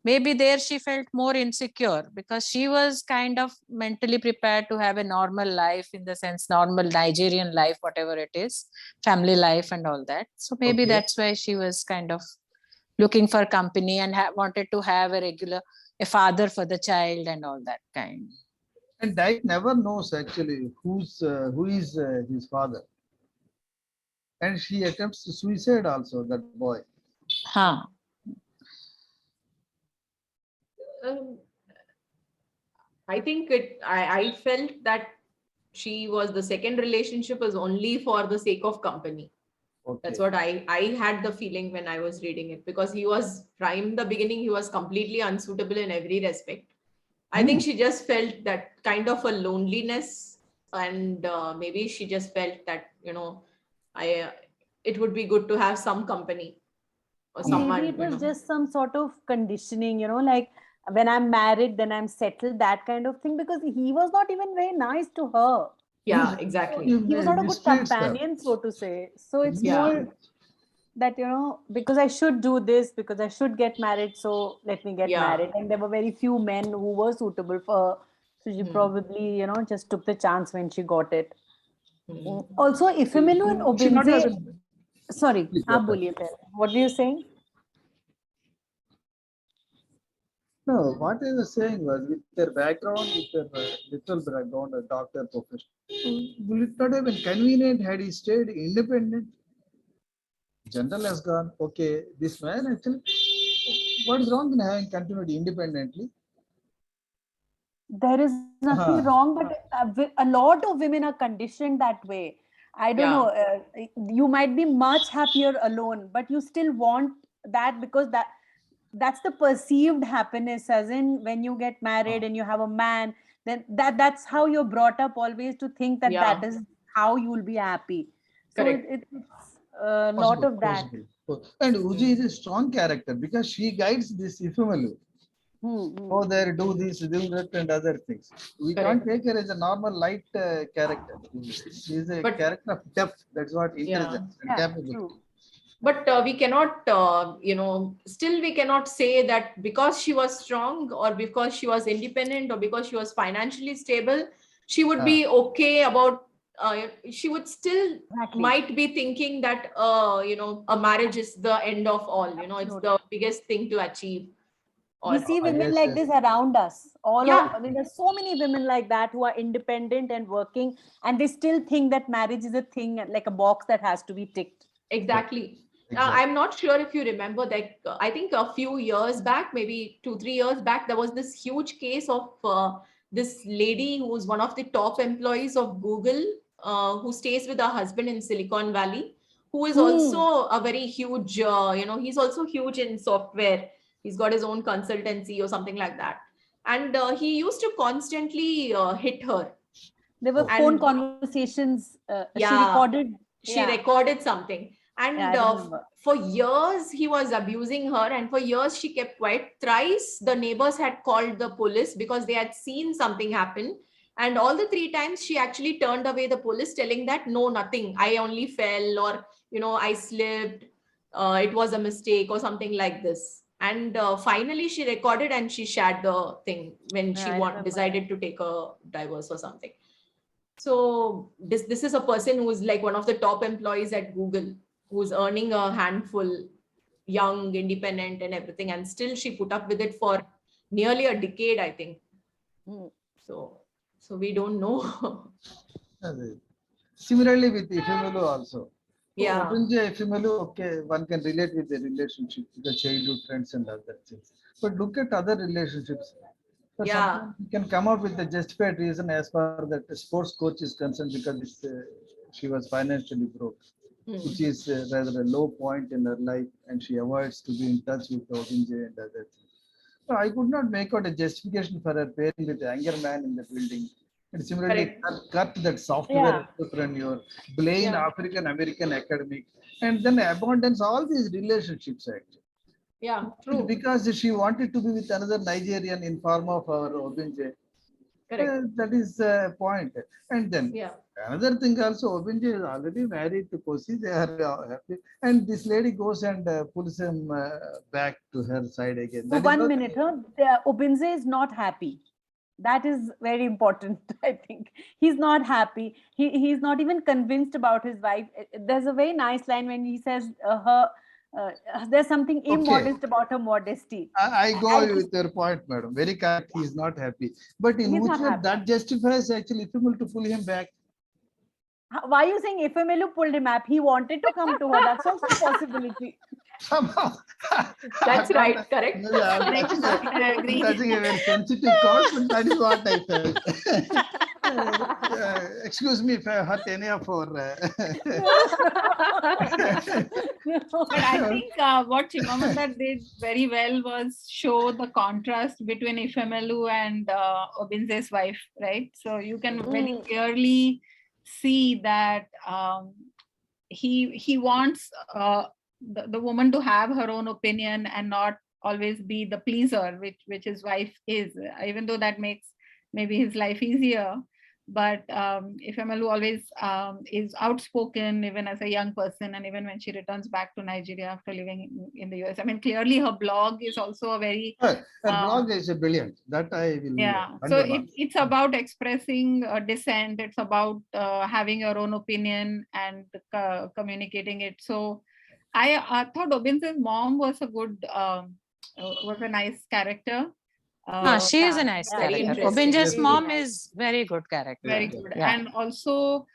maybe there she felt more insecure because she was kind of mentally prepared to have a normal life, in the sense normal Nigerian life, whatever it is, family life and all that. So maybe that's why she was kind of looking for company and wanted to have a father for the child and all that kind. And Dyke never knows actually who is his father. And she attempts suicide also, that boy. I think I felt that the second relationship was only for the sake of company. That's what I had the feeling when I was reading it, because he was from the beginning, he was completely unsuitable in every respect. I think she just felt that kind of a loneliness, and maybe she just felt that, it would be good to have some company or someone. Maybe it was just some sort of conditioning, like when I'm married, then I'm settled, that kind of thing, because he was not even very nice to her. Yeah, exactly. He was not a good companion, so to say. So it's more that, because I should do this, because I should get married, so let me get married. And there were very few men who were suitable for her. So she probably, just took the chance when she got it. Also, Ifemelu and Obinze... Sorry, what were you saying? No, what I was saying was, with their background, with their literal background, a doctor profession, will it not have been convenient had he stayed independent? General has gone, okay, this man actually, what is wrong in having continued independently? There is nothing wrong, but a lot of women are conditioned that way. I don't know. You might be much happier alone, but you still want that, because that's the perceived happiness, as in when you get married and you have a man, then that's how you're brought up always, to think that that is how you will be happy. So it's a lot of that. And Uji is a strong character because she guides this Ifemelu. Go there, do this, do that, and other things. We can't take her as a normal light character. She is a character of depth. That's what intelligence and capability. But we cannot, still we cannot say that because she was strong, or because she was independent, or because she was financially stable, she would be okay about, she would still might be thinking that, a marriage is the end of all, it's the biggest thing to achieve. We see women like this around us. There's so many women like that who are independent and working, and they still think that marriage is a thing, like a box that has to be ticked. Exactly. I'm not sure if you remember that. I think a few years back, maybe 2-3 years back, there was this huge case of this lady who was one of the top employees of Google, who stays with her husband in Silicon Valley, who is also a very huge, he's also huge in software. He's got his own consultancy or something like that. And he used to constantly hit her. There were phone conversations. She recorded something. And for years, he was abusing her. And for years, she kept quiet. Thrice, the neighbors had called the police because they had seen something happen. And all the 3 times, she actually turned away the police, telling that, no, nothing. I only fell, or, I slipped. It was a mistake or something like this. And finally, she recorded and she shared the thing when she decided to take a divorce or something. So this is a person who's like one of the top employees at Google, who's earning a handful, young, independent and everything. And still she put up with it for nearly a decade, I think. So we don't know. Similarly with Ifemelu also. Yeah. Obinze, Ifemelu, okay, one can relate with the relationship, with the childhood friends and other things. But look at other relationships. So Yeah. sometimes you can come up with a justified reason as far that the sports coach is concerned because she was financially broke, which is rather a low point in her life, and she avoids to be in touch with Obinze and other things. So I could not make out a justification for her pairing with the younger man in the building. And similarly, Kurt, that software entrepreneur, Blaine, African American academic, and then abundance, all these relationships actually. Yeah, true. Because she wanted to be with another Nigerian in form of our Obinze. That is the point. And then another thing also, Obinze is already married to Kosi. They are happy. And this lady goes and pulls him back to her side again. For 1 minute, Obinze is not happy. That is very important, I think. He's not happy. He's not even convinced about his wife. There's a very nice line when he says there's something immodest about her modesty. I go with your point, madam. Very correct. He's not happy. But in which way that justifies actually Ifemelu to pull him back? Why are you saying Ifemelu pulled him up? He wanted to come to her. That's also a possibility. Somehow. That's right, correct. I agree. Touching a very sensitive chord, but that is what I felt. Excuse me if I hurt any of our. But I think what Chimamanda did very well was show the contrast between Ifemelu and Obinze's wife, right? So you can very clearly see that he wants the woman to have her own opinion and not always be the pleaser, which his wife is, even though that makes maybe his life easier. But Ifemelu always is outspoken, even as a young person, and even when she returns back to Nigeria after living in the US. I mean, clearly her blog is also a very... Her blog is brilliant. That I will... Yeah, so it's about expressing dissent. It's about having your own opinion and communicating it. So I thought Obinze's mom was a nice character. She is a nice character. Obinze's mom is very good character. Very good. Yeah. And also,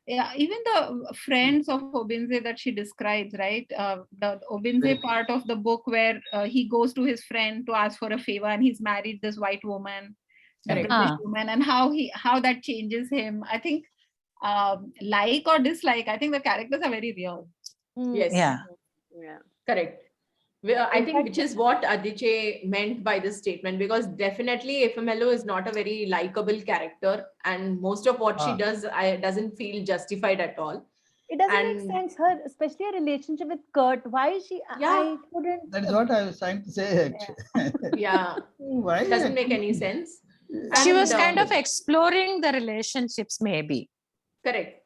even the friends of Obinze that she describes, right? The Obinze part of the book where he goes to his friend to ask for a favor, and he's married this white woman, a British woman, and how that changes him. I think, like or dislike, I think the characters are very real. Yes. Yeah. Correct. I think which is what Adichie meant by this statement, because definitely Ifemelu is not a very likable character, and most of what she does doesn't feel justified at all. It doesn't make sense. Her, especially a relationship with Kurt. Why is she? I couldn't. That is what I was trying to say. Actually. Why? It doesn't make any sense. She was kind of exploring the relationships, maybe. Correct.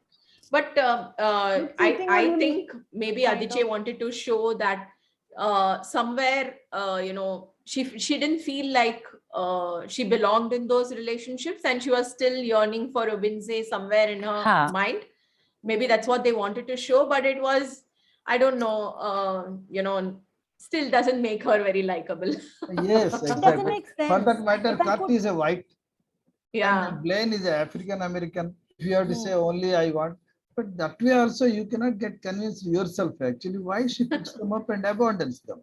But I think maybe Adichie wanted to show that somewhere, she didn't feel like she belonged in those relationships, and she was still yearning for Obinze somewhere in her mind. Maybe that's what they wanted to show, but it was, I don't know, still doesn't make her very likable. Yes, exactly. It doesn't make sense. For that matter, Kurt is a white. Yeah. And Blaine is an African American. If you have to say only I want. But that way also you cannot get convinced yourself actually why she picks them up and abandons them.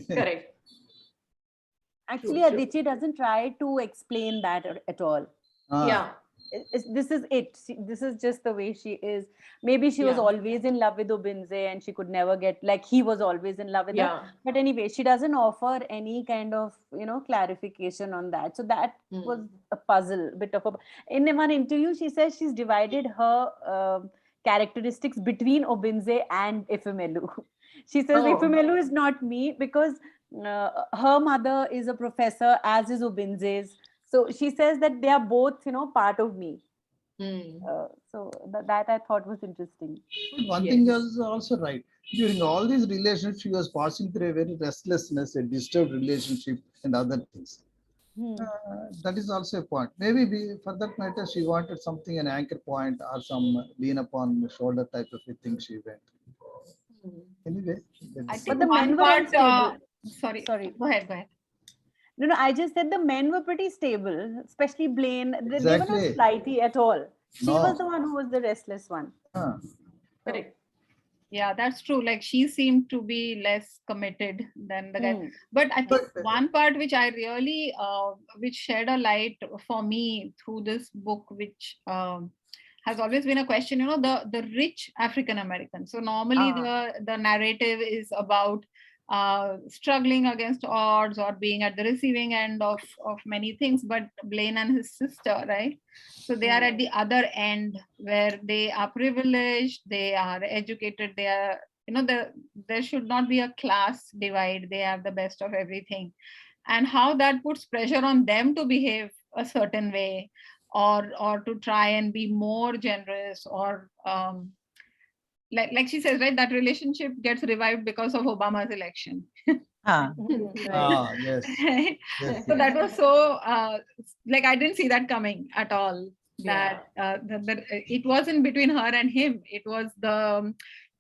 Correct. Actually, Adichie doesn't try to explain that at all. This is it. This is just the way she is. Maybe she was always in love with Obinze and she could never get, like he was always in love with her. But anyway, she doesn't offer any kind of, clarification on that. So that was a puzzle, in one interview, she says she's divided her characteristics between Obinze and Ifemelu. She says Ifemelu is not me because her mother is a professor, as is Obinze's. So she says that they are both, part of me. So that I thought was interesting. One thing is also right. During all these relationships, she was passing through a very restlessness, a disturbed relationship, and other things. That is also a point. Maybe for that matter, she wanted something, an anchor point or some lean upon the shoulder type of a thing she went. Anyway. I think the men were sorry. Go ahead. No, I just said the men were pretty stable, especially Blaine. They were not flighty at all. She was the one who was the restless one. Correct. Yeah, that's true. Like she seemed to be less committed than the guy. But I think But one part which I really, which shed a light for me through this book, which has always been a question, you know, the rich African American. So normally the narrative is about struggling against odds or being at the receiving end of many things. But Blaine and his sister, right? So they are at the other end where they are privileged, they are educated, they are, you know, there should not be a class divide. They have the best of everything. And how that puts pressure on them to behave a certain way, or to try and be more generous, or like she says, right, that relationship gets revived because of Obama's election. yes. Yes, So that yes. was so like I didn't see that coming at all. That it wasn't between her and him. It was the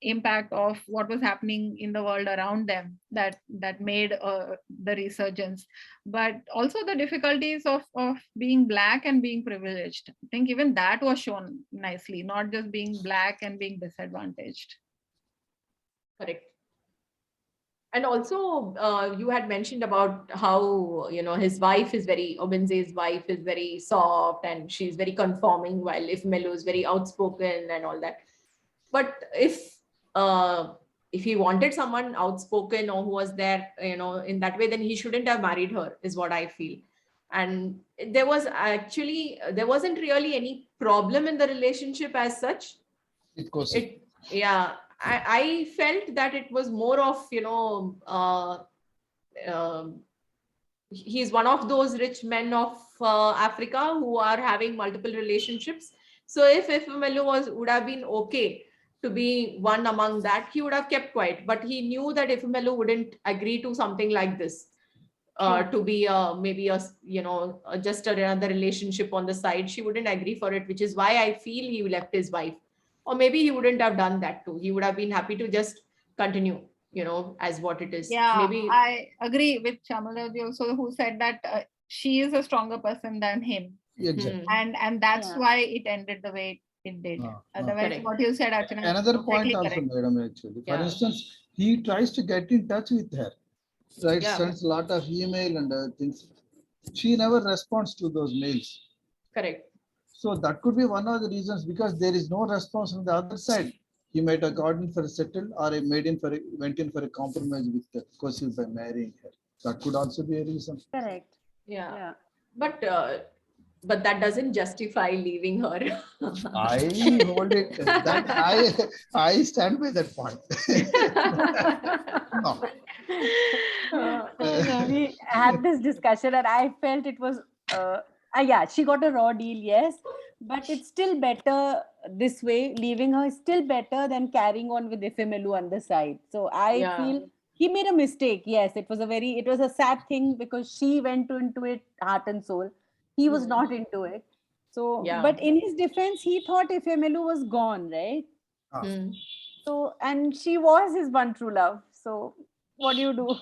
impact of what was happening in the world around them that made the resurgence. But also the difficulties of being Black and being privileged. I think even that was shown nicely, not just being Black and being disadvantaged. Correct. And also, you had mentioned about how, you know, his wife is very, Obinze's wife is very soft and she's very conforming, while Ifemelu is very outspoken and all that. But if he wanted someone outspoken or who was there, you know, in that way, then he shouldn't have married her, is what I feel. And there wasn't really any problem in the relationship as such. I felt that it was more of, you know, he's one of those rich men of Africa who are having multiple relationships. So if Ifemelu would have been okay to be one among that, he would have kept quiet. But he knew that Ifemelu wouldn't agree to something like this, to be maybe just another relationship on the side. She wouldn't agree for it, which is why I feel he left his wife. Or maybe he wouldn't have done that too. He would have been happy to just continue, you know, as what it is. Yeah, maybe I agree with Chamala also, who said that she is a stronger person than him. Exactly. And that's why it ended the way it did. Otherwise, correct. what you said, Archana, Another point also, madam, actually. For instance, he tries to get in touch with her, right? Sends a lot of email and other things. She never responds to those mails. Correct. So that could be one of the reasons, because there is no response from the other side. He might have gotten for a settle, or went in for a compromise with the Kosil by marrying her. That could also be a reason. Correct. Yeah. But that doesn't justify leaving her. I hold it that I stand by that point. No. We had this discussion and I felt it was she got a raw deal, yes, but it's still better this way. Leaving her is still better than carrying on with Ifemelu on the side. So I feel he made a mistake. Yes, it was a sad thing because she went into it heart and soul. He was not into it. So, but in his defense, he thought Ifemelu was gone, right? So, and she was his one true love. So, what do you do?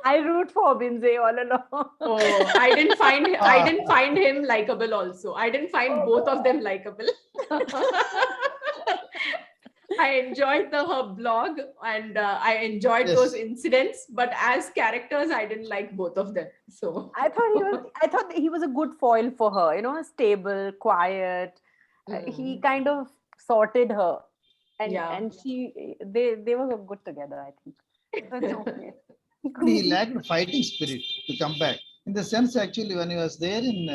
I root for Binze all along. Oh, I didn't find him likable also. I didn't find both of them likable. I enjoyed her blog and I enjoyed those incidents, but as characters, I didn't like both of them. So I thought he was a good foil for her, you know, stable, quiet. He kind of sorted her, and they were good together, I think. That's okay. He lacked fighting spirit to come back. In the sense, actually, when he was there in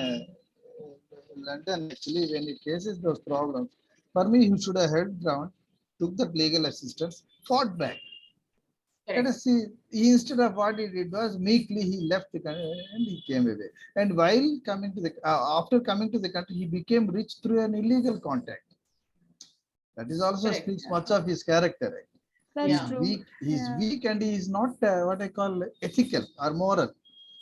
London, actually, when he faces those problems, for me, he should have held ground, took the legal assistance, fought back. Let us see, instead of what he did was meekly he left the country and he came away. And while coming to the after coming to the country, he became rich through an illegal contact. That is also speaks much of his character. Right? That's true. He's weak and he is not what I call ethical or moral.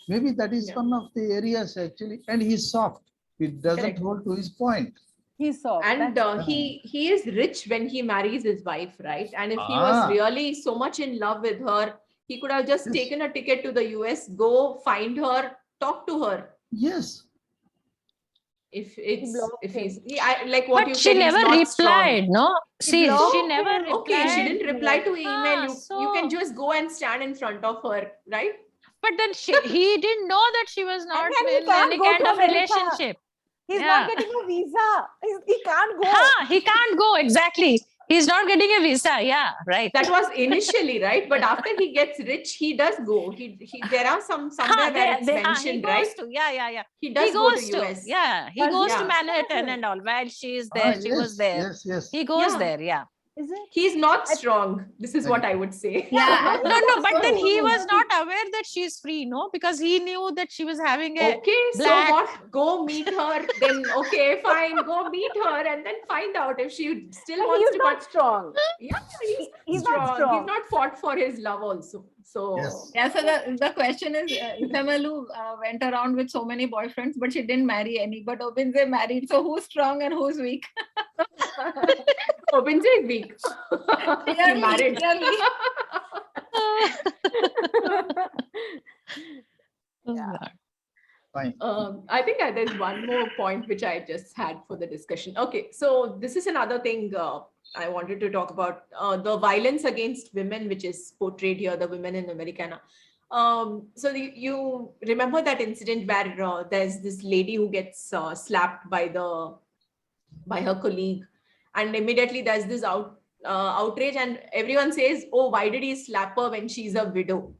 Maybe that is one of the areas actually. And he's soft. He doesn't hold to his point. He's soft. And he is rich when he marries his wife, right? And if he was really so much in love with her, he could have just taken a ticket to the US, go find her, talk to her. Yes. if it's blocked if him. he's like what you But said, she he's never not strong. replied, no? See, blocked she never him. Okay, she replied. didn't reply to email. You can So, just go and stand in front of her, right? but then he didn't know that she was And not then he in can't any go kind to of America. relationship. He's Yeah. not getting a visa. He can't go. He can't go, exactly. He's not getting a visa. Yeah, right. That was initially, right? But after he gets rich, he does go. He there are somewhere where it's he mentioned, goes right? to, yeah. He does He go to goes to, US. yeah, he Does goes he? to Yeah. Manhattan and all. While she is there, she was there. Yes. He goes Yeah. there, yeah. Is it? He's not strong. This is what I would say. Yeah, No, but then he was not aware that she's free, no? Because he knew that she was having a Okay, black. so what? Go meet her. Then okay, fine. Go meet her and then find out if she still But wants he's to. not strong. Yeah, He's strong. not strong. He's not fought for his love also. So Yes. Yeah, so the question is, Ifemalu went around with so many boyfriends, but she didn't marry any. But Obinze married. So who's strong and who's weak? Obinze is weak. He married. Clearly. Yeah. Fine. I think there's one more point which I just had for the discussion. Okay, so this is another thing I wanted to talk about, the violence against women, which is portrayed here, the women in Americana. So you remember that incident where there's this lady who gets slapped by her colleague, and immediately there's this outrage, and everyone says, "Oh, why did he slap her when she's a widow?"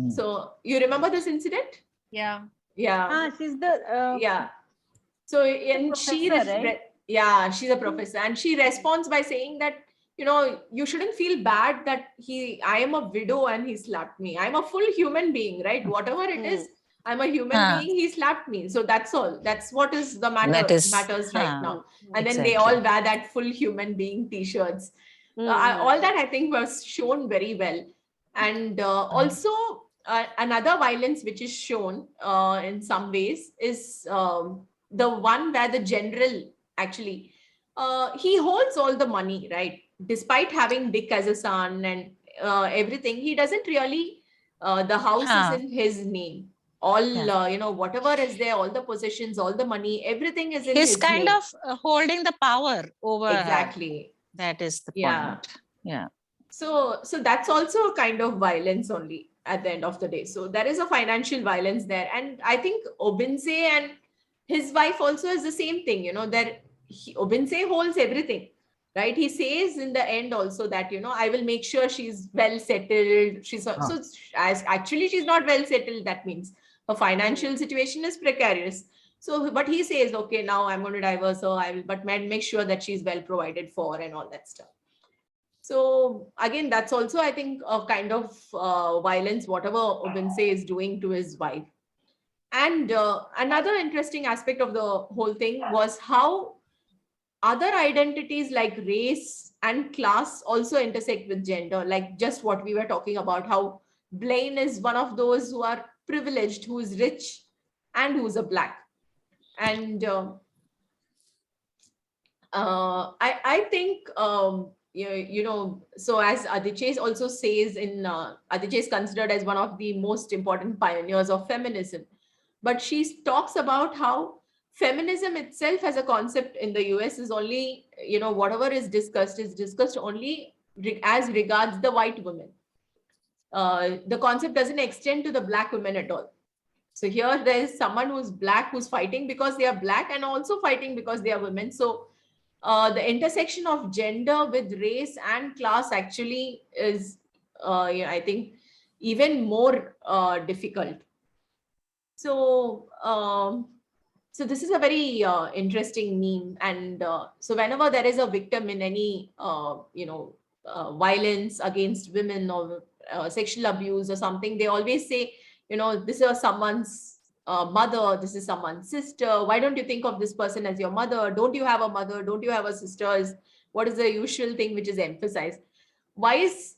So you remember this incident? Yeah. Yeah. She's the Yeah. So and she professor, right? yeah, she's a professor, and she responds by saying that, you shouldn't feel bad that I am a widow and he slapped me. I'm a full human being, right? Whatever it is, I'm a human being. He slapped me. So that's all. That's what is the matters right now. And then they all wear that full human being t-shirts. All that I think was shown very well. And also another violence which is shown in some ways is the one where the general actually he holds all the money, right? Despite having Dick as a son and everything, he doesn't really, the house is in his name. All, whatever is there, all the possessions, all the money, everything is in his He's kind name. of holding the power over Exactly. her. That is the point. Yeah. So that's also a kind of violence only at the end of the day. So there is a financial violence there. And I think Obinze and his wife also is the same thing, that Obinze holds everything, right? He says in the end also that, I will make sure she's well settled. So as actually she's not well settled, that means her financial situation is precarious. So, but he says, okay, now I'm going to divorce her, but make sure that she's well provided for and all that stuff. So again, that's also, I think, a kind of violence, whatever Obinze is doing to his wife. And another interesting aspect of the whole thing was how other identities like race and class also intersect with gender, like just what we were talking about, how Blaine is one of those who are privileged, who is rich and who's a Black. And I think, so as Adichie also says Adichie is considered as one of the most important pioneers of feminism. But she talks about how feminism itself as a concept in the US is only, whatever is discussed only as regards the white women. The concept doesn't extend to the Black women at all. So here there is someone who's Black, who's fighting because they are Black and also fighting because they are women. So the intersection of gender with race and class actually is, I think, even more difficult. So, so this is a very interesting meme. And so whenever there is a victim in any, violence against women or sexual abuse or something, they always say, this is someone's mother, this is someone's sister. Why don't you think of this person as your mother? Don't you have a mother? Don't you have a sister? What is the usual thing which is emphasized? Why is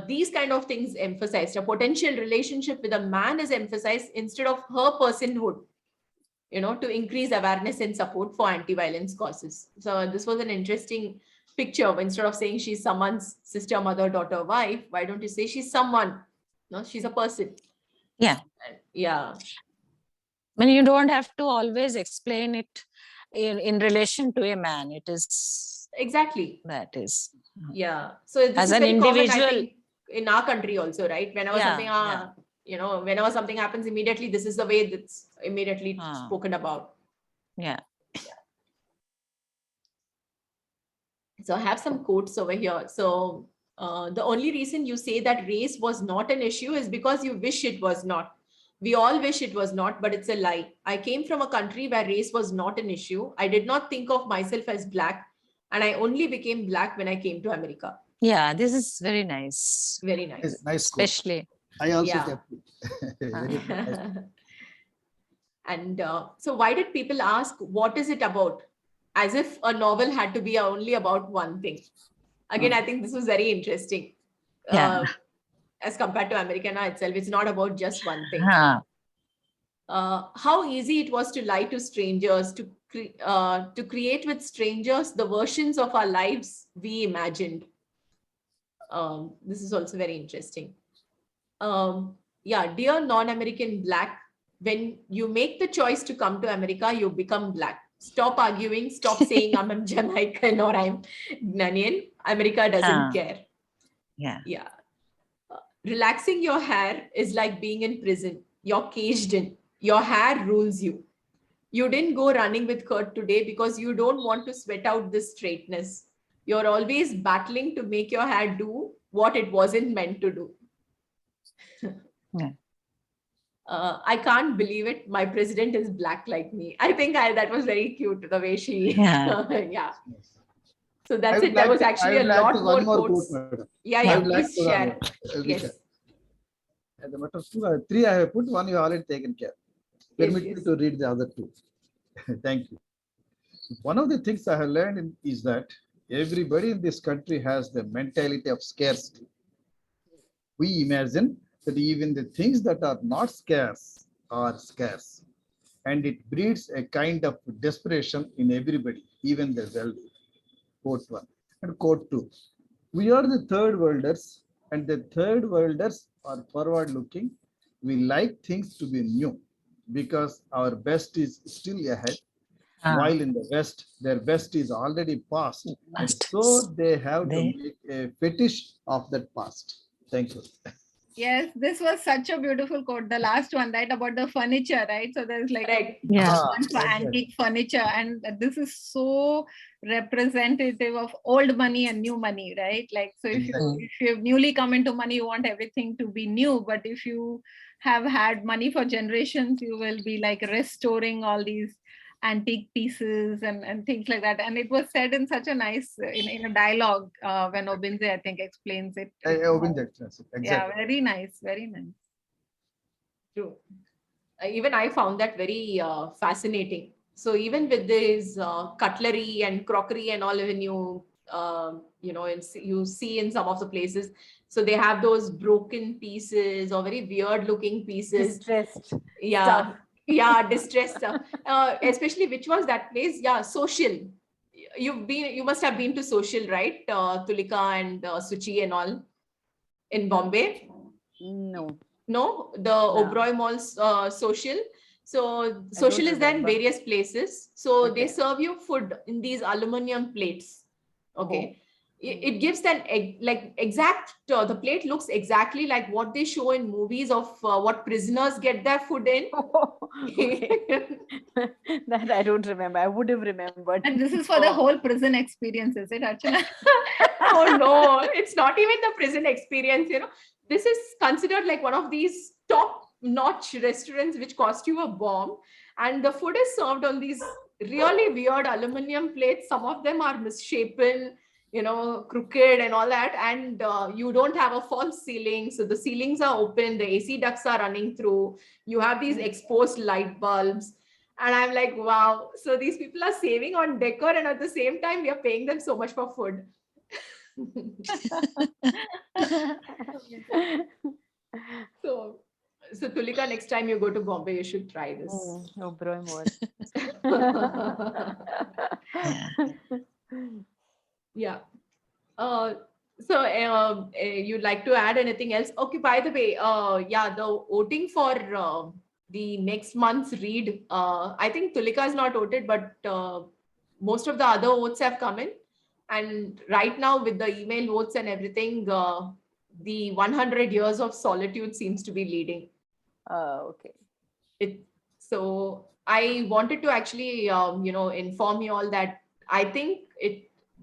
these kind of things emphasized? A potential relationship with a man is emphasized instead of her personhood, to increase awareness and support for anti-violence causes. So this was an interesting picture. Instead of saying she's someone's sister, mother, daughter, wife, why don't you say she's someone? No, she's a person. Yeah. Yeah. I mean, you don't have to always explain it in relation to a man. It is exactly. that is. Yeah. So this As is an very common, I individual. think, in our country also, right? Whenever something, whenever something happens, immediately this is the way that's immediately spoken about. Yeah. So I have some quotes over here. So the only reason you say that race was not an issue is because you wish it was not. We all wish it was not, but it's a lie. I came from a country where race was not an issue. I did not think of myself as Black, and I only became Black when I came to America. Yeah, this is very nice. Very nice. Nice quote. Especially. I also kept it. Nice. And so why did people ask, what is it about? As if a novel had to be only about one thing. Again, I think this was very interesting. As compared to Americana itself, it's not about just one thing. How easy it was to lie to strangers, to create with strangers the versions of our lives we imagined. This is also very interesting. Dear non-American Black, when you make the choice to come to America, you become Black. Stop arguing. Stop saying I'm Jamaican or I'm Ghanaian. America doesn't care. Yeah. Relaxing your hair is like being in prison. You're caged in. Your hair rules you. You didn't go running with Kurt today because you don't want to sweat out this straightness. You're always battling to make your hair do what it wasn't meant to do. I can't believe it. My president is Black like me. I think that was very cute, the way she... Yeah. So that's it. There was actually a lot more quotes. Yeah, please share. Yes. As a matter of two, three I have put, one you already taken care. Permit me to read the other two. Thank you. One of the things I have learned is that everybody in this country has the mentality of scarcity. We imagine that even the things that are not scarce are scarce. And it breeds a kind of desperation in everybody, even the wealthy. Quote one. And quote two. We are the third worlders, and the third worlders are forward looking. We like things to be new because our best is still ahead, while in the West, their best is already past. And so they have to make a fetish of that past. Thank you. Yes, this was such a beautiful quote. The last one, right, about the furniture, right? So there's like one for antique furniture, and this is so representative of old money and new money, right? Like, so if you've newly come into money, you want everything to be new, but if you have had money for generations, you will be like restoring all these antique pieces and things like that. And it was said in such a nice, in a dialogue when Obinze, I think, explains it. Exactly. Yeah, very nice, very nice. True. Even I found that very fascinating. So even with this cutlery and crockery and all, when you, you see in some of the places, so they have those broken pieces or very weird looking pieces. Distressed. Yeah. Stuff. Yeah, distressed stuff. Especially, which was that place? Yeah, Social. You must have been to Social, right? Tulika and Suchi and all in Bombay. No, the Oberoi Mall's Social. So Social is there in various places. So they serve you food in these aluminum plates. Okay. It gives that exact, the plate looks exactly like what they show in movies of what prisoners get their food in. That I don't remember. I would have remembered. And this is for the whole prison experience, is it, Archana? Oh no, it's not even the prison experience, This is considered like one of these top-notch restaurants which cost you a bomb. And the food is served on these really weird aluminum plates. Some of them are misshapen, crooked and all that. And you don't have a false ceiling. So the ceilings are open. The AC ducts are running through. You have these exposed light bulbs. And I'm like, wow. So these people are saving on decor. And at the same time, we are paying them so much for food. So Tulika, next time you go to Bombay, you should try this. No, bro, more. Yeah. You'd like to add anything else? Okay, by the way, the voting for the next month's read, I think Tulika is not voted, but most of the other votes have come in. And right now with the email votes and everything, the 100 Years of Solitude seems to be leading. Okay. So I wanted to actually, inform you all that I think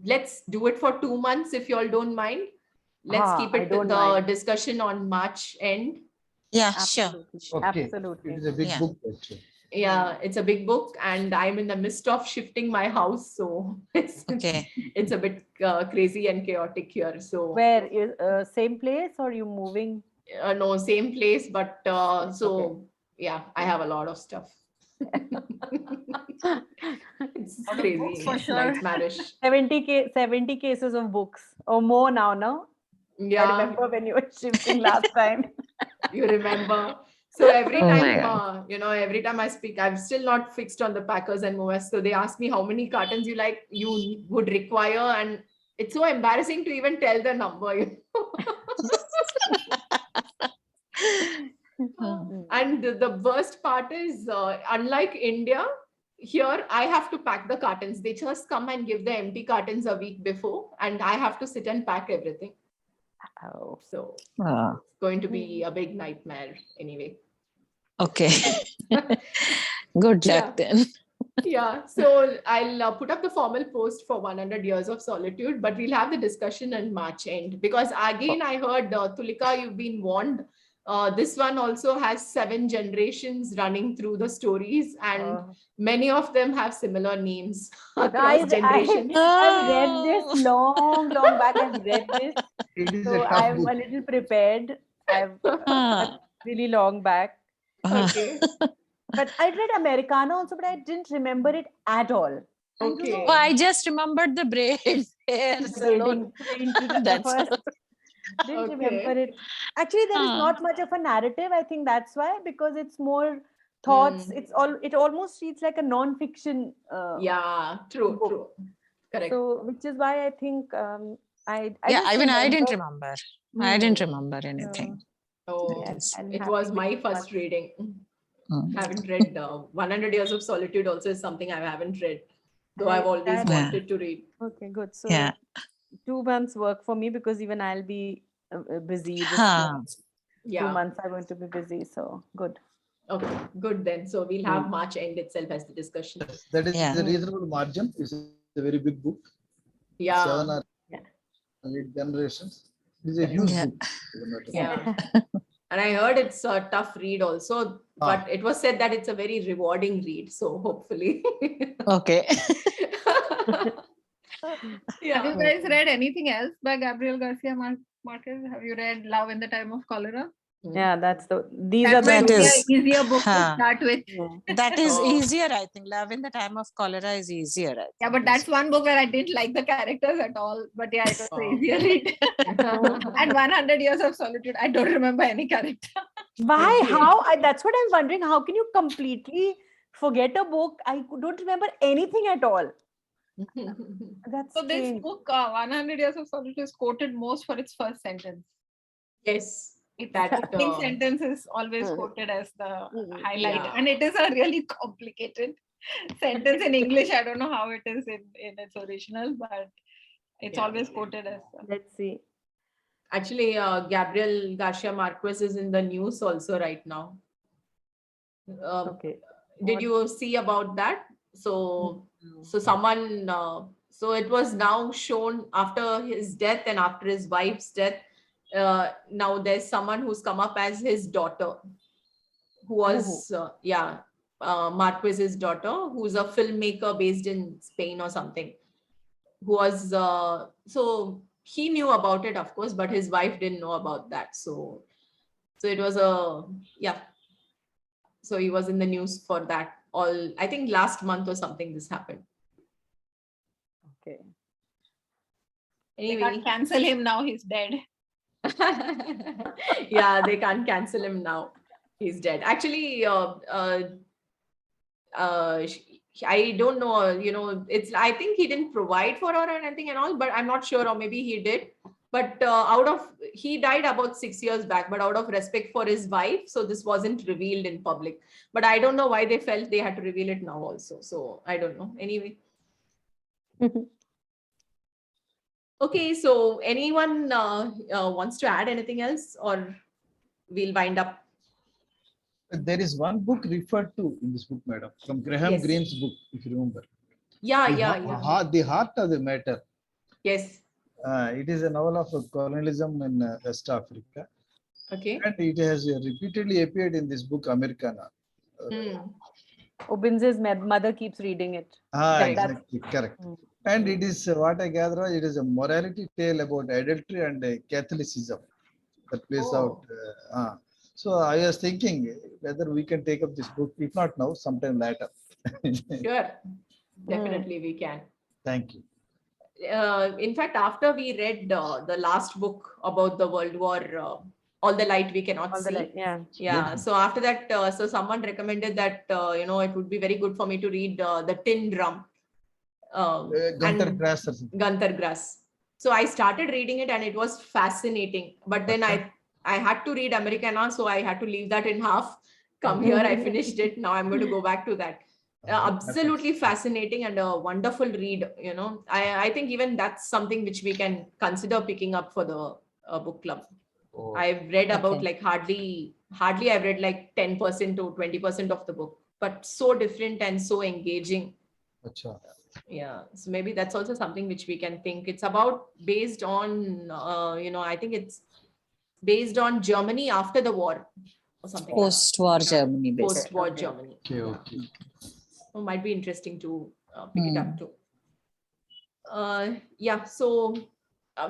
let's do it for 2 months if you all don't mind. Let's keep it the discussion on March end. Yeah, Absolutely. sure. Okay. Absolutely. It is a big Yeah. book actually. Yeah, it's a big book and I'm in the midst of shifting my house. So Okay. it's a bit crazy and chaotic here. So Where is same place or you moving? no, same place, but so Okay. yeah, I have a lot of stuff. It's Lot of books crazy. for It's sure. nightmarish. 70 cases of books or more now, no? I Yeah, remember when you were shifting last time. you remember. So every Oh my time, God. every time I speak, I'm still not fixed on the packers and movers. So they ask me how many cartons you would require, and it's so embarrassing to even tell the number. And the worst part is, unlike India, here I have to pack the cartons. They just come and give the empty cartons a week before, and I have to sit and pack everything. Oh. So Oh, it's going to be a big nightmare anyway. okay. Good Yeah. luck then. Yeah, so I'll put up the formal post for 100 Years of Solitude, but we'll have the discussion in March end because again, I heard Tulika, you've been warned. This one also has 7 generations running through the stories, and many of them have similar names across generations. I've read this Oh. long back. I've read this, It is so a tough I'm book. a little prepared. I've Ah. really long back. Okay. But I read Americana also, but I didn't remember it at all. Okay. Oh, I just remembered the braids hairs alone. That's First. all. Didn't Okay. remember it. Actually, there is not much of a narrative. I think that's why, because it's more thoughts. It almost reads like a non-fiction. Yeah, true, book. true. Correct. So, which is why I think I Yeah, just even I didn't remember. remember. I didn't remember anything. Oh, Yes, I'll it have was to my wait first once. reading. Mm. Haven't read 100 Years of Solitude also is something I haven't read, though I've always That- Yeah. wanted to read. Okay, good. So Yeah. 2 months work for me because even I'll be busy this Huh. 2 Yeah. months. I'm going to be busy. So good. Okay, good then. So we'll have March end itself as the discussion. Yes, that is Yeah. a reasonable margin. It's a very big book. Yeah. 7 or Yeah. 8 generations. It is a huge Yeah. book. as a matter of Yeah. And I heard it's a tough read also, but it was said that it's a very rewarding read. So hopefully. Okay. Yeah. Have you guys read anything else by Gabriel Garcia Marquez? Have you read Love in the Time of Cholera? Yeah, these That are the might That be two. is- an easier book to Huh. start with. That is Oh. easier, I think. Love in the Time of Cholera is easier. I Yeah, think. but that's one book where I didn't like the characters at all. But yeah, it was an easier read. And 100 Years of Solitude, I don't remember any character. Why? Okay. How? That's what I'm wondering. How can you completely forget a book? I don't remember anything at all. That's So this strange. book, 100 Years of Solitude, is quoted most for its first sentence. Yes. Its That, opening sentence is always quoted as the highlight. Yeah. And it is a really complicated sentence in English. I don't know how it is in its original, but it's Yeah. always quoted as. Let's see. Actually, Gabriel Garcia Marquez is in the news also right now. Okay. Did you see about that? So someone, so it was now shown after his death and after his wife's death. Now there's someone who's come up as his daughter, who was, Marquez's daughter, who's a filmmaker based in Spain or something, who was, so he knew about it, of course, but his wife didn't know about that. So it was so he was in the news for that I think last month or something this happened. Okay. They Anyway. can't cancel him now, he's dead. Yeah, they can't cancel him now. He's dead. Actually, I don't know, I think he didn't provide for her or anything and all, but I'm not sure, or maybe he did. But he died about 6 years back, but out of respect for his wife, so this wasn't revealed in public. But I don't know why they felt they had to reveal it now also. So I don't know. Anyway. Okay, so anyone wants to add anything else, or we'll wind up? There is one book referred to in this book, madam, from Graham Greene's book, if you remember. Yeah, The Heart of the Matter. Yes. It is a novel of colonialism in West Africa. Okay. And it has repeatedly appeared in this book, Americana. Obinze's mother keeps reading it. Exactly, correct. And it is, what I gather, it is a morality tale about adultery and Catholicism that plays out. So I was thinking whether we can take up this book, if not now, sometime later. Sure, definitely we can. Thank you. In fact, after we read the last book about the World War, All the Light We Cannot See. Yeah. So after that, so someone recommended that, it would be very good for me to read The Tin Drum. Gunter Grass or something. Gunter Grass. So I started reading it and it was fascinating. But then I had to read Americanah, so I had to leave that in half. Come here, I finished it. Now I'm going to go back to that. Absolutely fascinating and a wonderful read. I think even that's something which we can consider picking up for the book club. I've read about like hardly I've read like 10% to 20% of the book, but so different and so engaging. Yeah, so maybe that's also something which we can think. It's based on I think it's based on Germany after the war or something. Post-war Germany. Post-war Germany. Okay. So might be interesting to pick it up too. Yeah, so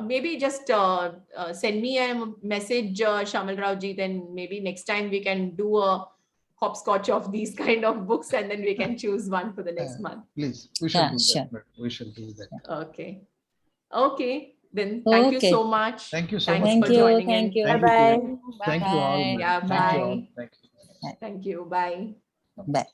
maybe just send me a message, Shamal Raoji, then maybe next time we can do a hopscotch of these kind of books and then we can choose one for the next month. Please, we shall do that. We shall do that. Okay. Then thank you so much. Thank you so Thanks much. for joining Thank in. you. Bye-bye. Thank you all. Yeah, Thank you all. bye. Thank you. Bye. Bye.